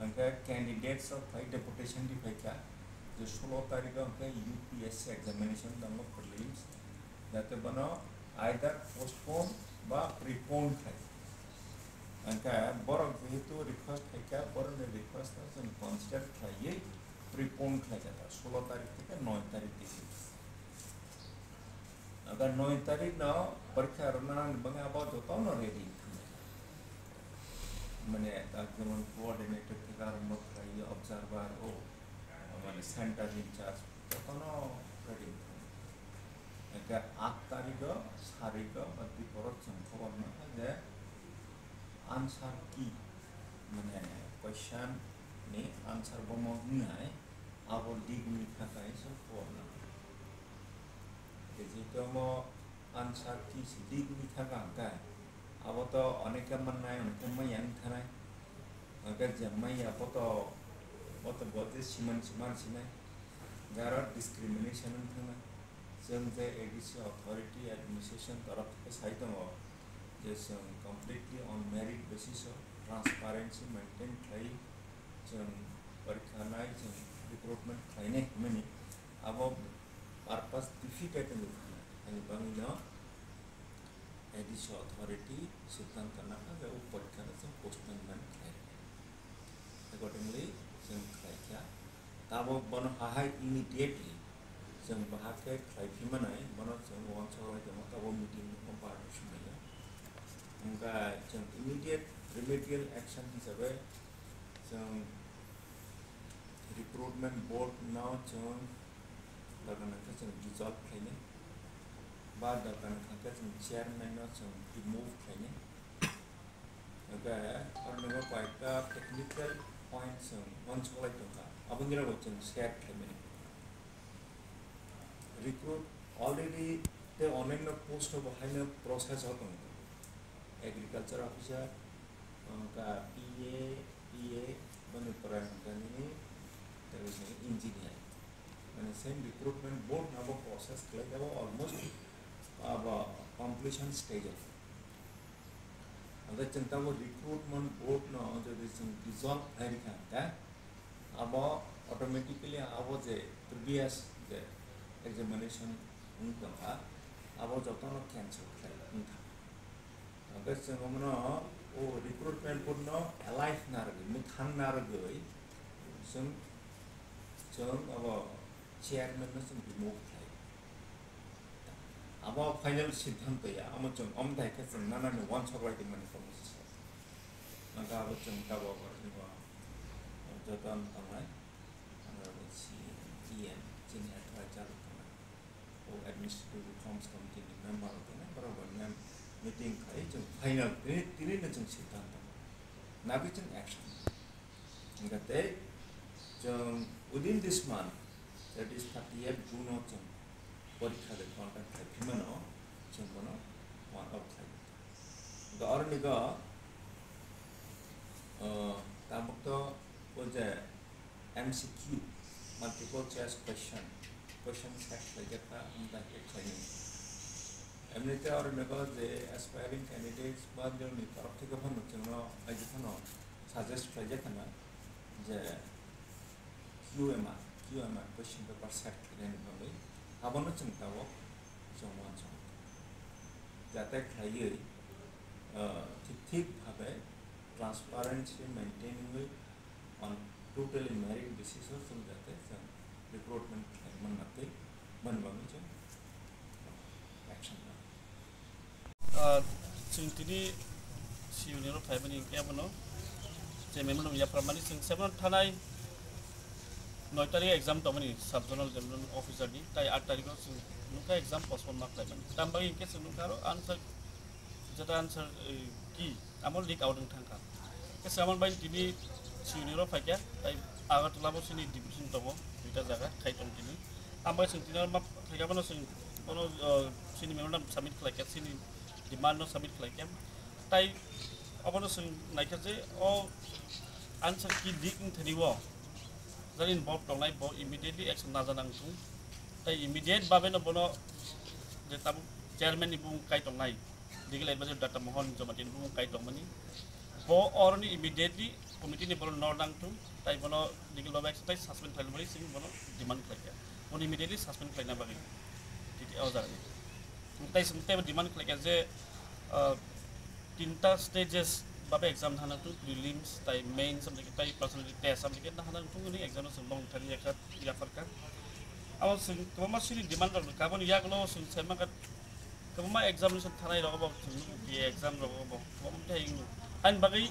उनका कैंडिडेट्स ऑफ हाई डेपुटेशन दी फाइका जो 16 तारीख उनका यूपीएससी एग्जामिनेशन दंगो प्रीलिम्स जाते बनो आइदर पोस्टपोन बा प्रीपोन खाइ उनका बरो जेहेतु रिक्वेस्ट फाइका बरो ने रिक्वेस्ट जों कन्सिडर खाइए प्रीपोन खाइ जाता 16 तारीख থেকে 9 तारीख तक अगर 9 तारीख न परीक्षा रना बंगा अब जतो न रेडी माने जेमन कोऑर्डिनेटर থেকে আরম্ভ করি অবজারভার ও মানে সেন্টার ইনচার্জ তখন রেডি এটা 8 তারিখ তারিখ অতি পরত খবর না যে আনসার কি মানে কোশ্চেন নি আনসার বমগ নাই আবার ডিগ্রি থাকাই সব খবর না যেহেতু আনসার কি ডিগ্রি থাকা গায় अब तो अनेक मन्नाय अनेक मैयान थानाय अगर जम्माया तो बहुत सिमान सिनाय गारा डिस्क्रिमिनेशन थानाय जों जे एडिसी अथॉरिटी एडमिनिस्ट्रेशन तरफ से साइड दङ जे जों completely on merit basis transparency maintain खाइ जों परीक्षा नाय जों रिक्रूटमेंट खाइने माने अब पर्पस डिफिटेड अनि बंगिनो एडिसी अथॉरिटी सिद्धांत करना है वो परीक्षा से पोस्टपोनमेंट है अकॉर्डिंगली जों खाइया तब बन हाय इमीडिएटली जों बाहाके खाइफिमानाय बन जों वन सराय दङ तब मीटिंग में पार्टिसिपेट होया उनका जों इमीडिएट रिमेडियल एक्शन हिसाबै जों रिक्रूटमेंट बोर्ड नाउ जों लगनखौ जों डिसॉल्व खाइने बाद दरकार खाके जों चेयरमैन जों रिमूव खाइने ओके और नोङो कयटा टेक्निकल पॉइंट जों मनसलाय दंखा अबंगिरा जों शेयर खाइने रिक्रूट ऑलरेडी ते ऑनलाइन पोस्ट बहायनो प्रोसेस दं एग्रीकल्चर ऑफिसर का पीए बने परायनि इंजीनियर माने सेम रिक्रूटमेंट बोर्ड नाबो प्रोसेस खालायबो ऑलमोस्ट अब कंप्लीशन स्टेज अगर चिंता वो रिक्रूटमेंट बोर्ड न जो दिस डिसॉल्व फाइल का अब ऑटोमेटिकली अब जे प्रीवियस जे एग्जामिनेशन उनका अब जब न कैंसिल खाइ उनका अगर जों मन ओ रिक्रूटमेंट बोर्ड न अलाइव नारगै मिथान नारगै जों अब चेयरमैन न जों रिमूव अब फाइनल सिद्धांत या अमचों अमदाय के जों नानानो वन सरायदि माने प्रमिस नगा अब जों दाबो बरनिबा जतन थांनाय आरो सी टीएन जिनिया ट्राइचार थांनाय administrative reforms committee ni member ni barabar mem meeting khai jeng final tiri na jeng siddhant nabi jeng action ngate jeng within this month that is 30th June jeng porikha de contact khai phimano jeng bono one out khai the orniga tabukto oje MCQ multiple choice question set like that unta explain एमनिते और नेको जे aspiring candidates बाद जो नि तरफ থেকে phone চনো আইজ phone suggest করে কেনা যে QMR question paper set করেন ভাবে আবনো চিন্তাও জমান জন যাতে খাইয়ে ঠিক ভাবে transparency maintain with on totally merit basis so যাতে रिक्रूटमेंट मनते मनबाङै जों एक्शन जोंनि सिउनियाव थाइबानि केबनो जे मेमोन या प्रमाणि जों सेवन थानाय 9 तारिख एग्जाम दमनि सब जोनल जनरल ऑफिसर नि ताइ 8 तारिखआव जों नुका एग्जाम पोस्टपोन माखायबानि तामबाय इनके जों नुकारो आन्सार जेटा आन्सार की आमल लिक आउट थांखा के सामान बाय दिनि सिउनियाव फायका ताइ आगरतला बसिनि डिभिजन दङ दुइटा जागा खाइतम दिनि आमबाय जों दिनाव मा फायगाबनो जों बनो सिनि मेमोन सबमिट खालायका सिनि डिमान्ड नो सबमिट खालायका ताइ अबनो जों नायका जे अ आन्सार की लिक थनिव जर इनवल्व दंनाय ब इमिडिएटली एक्शन नाजानांगौ ताइ इमिडिएट बाबेनो बनो जे ताबु चेयरमैन नि बुं काइ दंनाय लीगल एडवाइजर डाटा मोहन जमातिन बुं काइ दंमनि ब अरनि इमिडिएटली कमिटि नि बनो नरनांगौ ताइ बनो लीगल बाबा एक्शन ताइ सस्पेंड खालामबाय सिं बनो डिमान्ड खालायका बनो इमिडिएटली सस्पेंड खालायना बागै तिति अजारनि ताइ सिंते डिमान्ड खालायका जे तीनटा स्टेजेस बाबे एग्जाम थानांगौ प्रिलिम्स ताइ मेन सबजेक्ट ताइ पर्सनालिटी टेस्ट सबजेक्ट थानांगौ नि एग्जाम जों लं थारि एका याफरका आव जों कमा सिरि डिमान्ड दं गाबोन यागलो जों सेमाका कमा एग्जामिनेशन थानाय रगबो जों बि एग्जाम रगबो कम थाइनु आइन बागै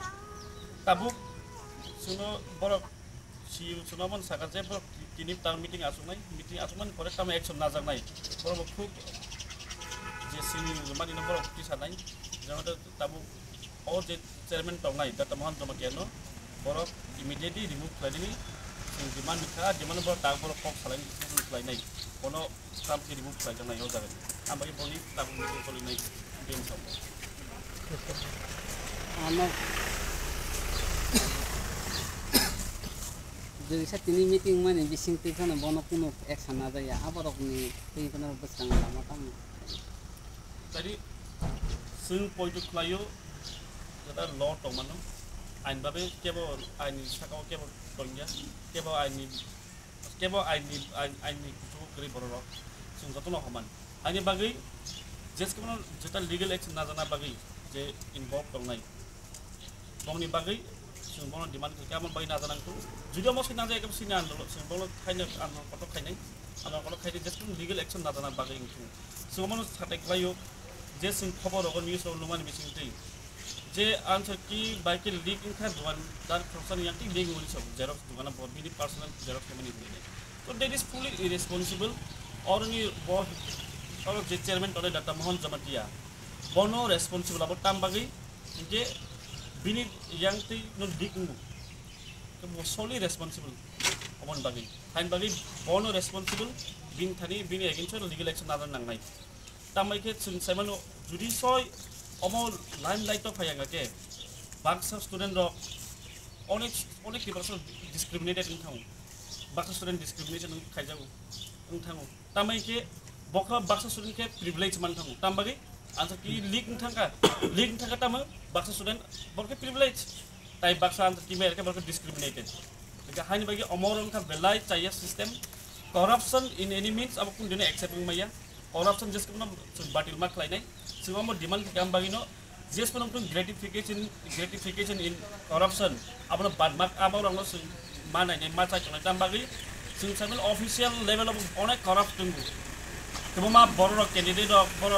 ताबु सुनो बर सिउ सुनमन साका जे बर तिनि टार मीटिंग आसुमान करे ताम एक्शन नाजानाय बर खुब जे सिनि जमानि नम्बर अफ सानाय जमादा ताबु अ जे चेयरमैन दंनाय डाटा मोहन जमातियानो बर इमिडिएटली रिमुव खालायनि जों डिमान्ड खा डिमान्ड बर दा बर फक खालायनाय कोनो काम के रिमुव खालायनाय हो जागोन आमबाय बनि ताबु मीटिं खालायनाय बेन साव आनो जों सातिनि मीटिं माने बिसिं तैखाना बनो कोनो एक्शन ना जाया आबरकनि तैखाना बसां लामा काम तरि जों पयदु खालायो जदा ल दंमानो आइन बाबे केवल आइन साकाव केवल दंया केवल आइननि कुटु गरि बरर जों जतन हमान आइनि बागै जेसकमन जेता लीगल एक्शन नाजाना बागै जे इनवल्व दंनाय दंनि बागै जों बनो डिमान्ड खालामन बागै नाजानांगौ जुदि मसे नाजाय एकम सिना आन्दोलन जों बनो खायनो आन्दोलन कत खायनाय आन्दोलन कत खायदि जेसकमन लीगल एक्शन नाजाना बागै जों बनो साथै खालायो जे जों खबर हगन निउस नुमान बिसिंथि जे आन्सार की बाइक लीक इनका दुकान दार प्रश्न यांति लीक मुनि सब जेरॉक्स दुकान बहुत बिनी पर्सनल जेरॉक्स केमनि हुने तो दैट इज फुली इरेस्पोंसिबल और नि और जे चेयरमैन तले डाटा मोहन जमातिया बनो रेस्पोंसिबल अब ताम बागै जे बिनी यांति नो लीक मु तो सोली रेस्पोंसिबल अमन बागै फाइन बागै बनो रेस्पोंसिबल बिन थानि बिनी एगेंस्ट लीगल एक्शन नाजान नांनाय तामाइके जों साइमानो जुदि सय अमल लाइन लाइट फायागा के बाक्सा स्टूडेंट रो अनेक पिपल्स डिस्क्रिमिनेटेड इन थाउ बाक्सा स्टूडेंट डिस्क्रिमिनेशन खाइजागो इन थाउ तामाइके बखा बाक्सा स्टूडेंट के प्रिविलेज मान थाउ तामबागै आन्सार की लीक थांगा ताम बाक्सा स्टूडेंट बरके प्रिविलेज ताइ बाक्सा आन्सार की मेरके बरके डिस्क्रिमिनेटेड लेका हानि बागै अमरन का बेलाय चाहिए system corruption in any means अब कुन दिने एक्सेप्टिंग मैया करप्शन जेसकम बाटिल मा खालायनाय जों डिमान्ड काम बागिनो जेसपन ग्रेटिफिकेशन इन करप्शन अब बाद मार्क आबाव रंग मा नायनाय मा चाइनाय दाम बागै जों साइमल ऑफिशियल लेवल अफ अनेक करप्ट दङ गोबां बर कैंडिडेट बर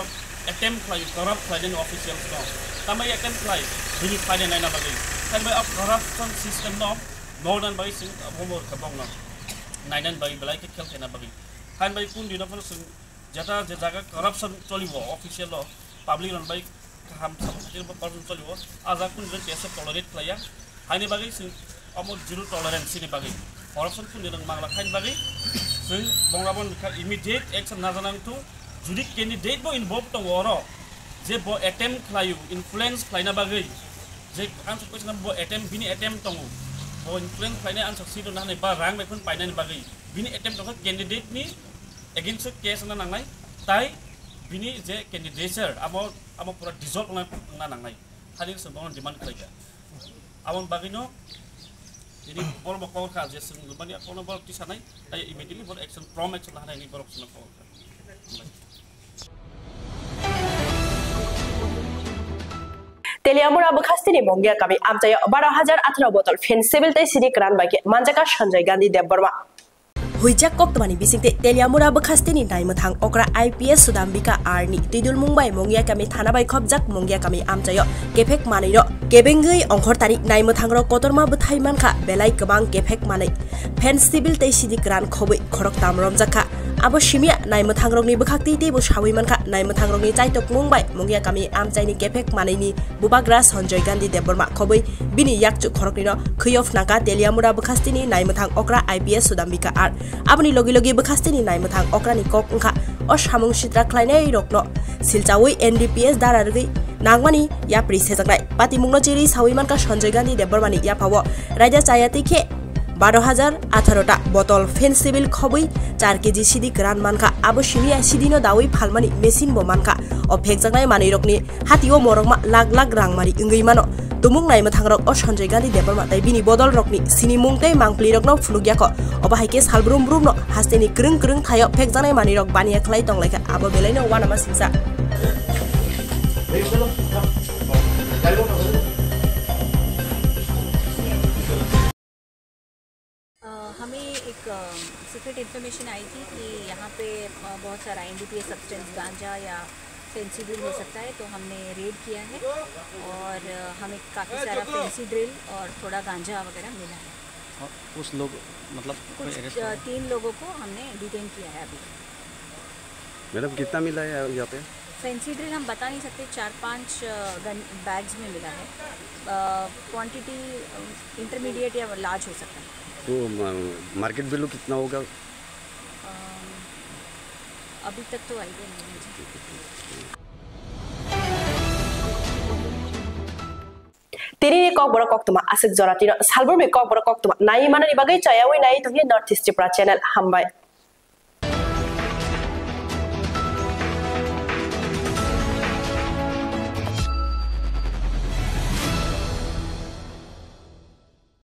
अटेम्प्ट खालायो करप्ट खालायनाय ऑफिशियल्स दं तामाय अटेम्प्ट खालाय बिनि फायदा नायना बागै तामाय अफ करप्शन सिस्टम दं नर्दान बागै जों होमवर्क खालामनो नायनान बागै बलाय के खेल थायना बागै हान बागै कुन दिनाव जों যেটা যে জায়গা কারাপশন চলিব অফিসিয়াল পাবলিক রান বাই কাহাম সাবজেক্ট পারসন চলিব আজা কোন যে কেস টলারেট খালায়া হাইনি বাগै जों আমল জিরো টলারেন্স नि बागै करप्शन को निरंग मांगला खाइन बागै जों बंगाबन इमिडिएट एक्शन नाजानांगथु जुदि कैंडिडेट बो इनवल्व दङ जे बो अटेम्प्ट खालायो इनफ्लुएंस खालायना बागै जे आंसर क्वेश्चन बो अटेम्प्ट बिनि अटेम्प्ट दङ बो इनफ्लुएंस खालायना आंसर सिदो नानै बा रां बेखौन पाइनायनि बागै बिनि अटेम्प्ट दङ कैंडिडेट नि एगेंस्ट केस ना नांनाय ताई बिनि जे कैंडिडेटसर आमो पूरा डिसॉल्व ना नांनाय खालि जों बन डिमांड खालायगा आमन बागैनो ini bor bakal kaje sing lumani akono bor ti sanai ay immediately bor action prom action lah ini bor option ko Teliamura bekhastini mongya kami amjaya 12018 botol fencivil tai sidik ran bagi manjaka Sanjay Gandhi Debbarma Huijak Koktomani bisingte Teliamura bekhastini naimethang okra IPS Sudambika Arni Tidul Mumbai mongya kami thanabai khobjak mongya kami amjaya kefek maniro Kebengai ongkhor tarik naimethang ro kotorma bethai manka belai kebang kefek manai fencivil tai sidik ran khoboi khorok tamrom jakha abo simia naimethang rokni bekhakti te bo sawi manka naimethang rokni chaitok Mumbai mongya kami amjaini kefek manaini bubagra Sanjay Gandhi Debbarma khoboi bini yakchu khorokni no khuyov naka Teliamura bekhastini naimethang okra IPS Sudambika Ar aboni logi logi bekhastini naimethang okra ni kok ongkha o samung sitra khlainai rokno silchawi NDPS darargi nangmani ya prisejaknai patimungno chiri sawi manka Sanjay Gandhi Debbarmani ya pawo raja chayati khe 12018টা botol fencivil khoboi 4 kg sidik ran manka abo simia sidino dawi phalmani machine bo manka o phekjaknai manei rokni hatio morokma lag lag rangmari ingei mano tumung nai mathang rok o Sanjay Gandhi Debbarma tai bini bodol rokni sini mungtei mangpli rokno phulugyako oba haike salbrum brum no hasteni krung krung thayo phekjaknai manei rok baniya khlai tonglaika abo belaino wanama singsa हमें एक secret information आई थी कि यहाँ पे बहुत सारा NDPS substance गांजा या फेंसी हो सकता है, तो हमने रेड किया है और हमें काफ़ी सारा फेंसी ड्रिल और थोड़ा गांजा वगैरह मिला है। और उस लोग मतलब कुछ 3 लोगों को हमने डिटेन किया है अभी। मैडम कितना मिला है यहाँ पे? फेंसी ड्रिल हम बता नहीं सकते, 4-5 बैग्स में मिला है। क्वांटिटी इंटरमीडिएट या लार्ज हो सकता है। तो मार्केट वैल्यू कितना होगा? अभी तक तो आइडिया नहीं है। Tiri kok borok kok tuma asik joratino salbur me kok borok kok tuma nai mana ni bagai cayawi nai tuh North East Channel hambai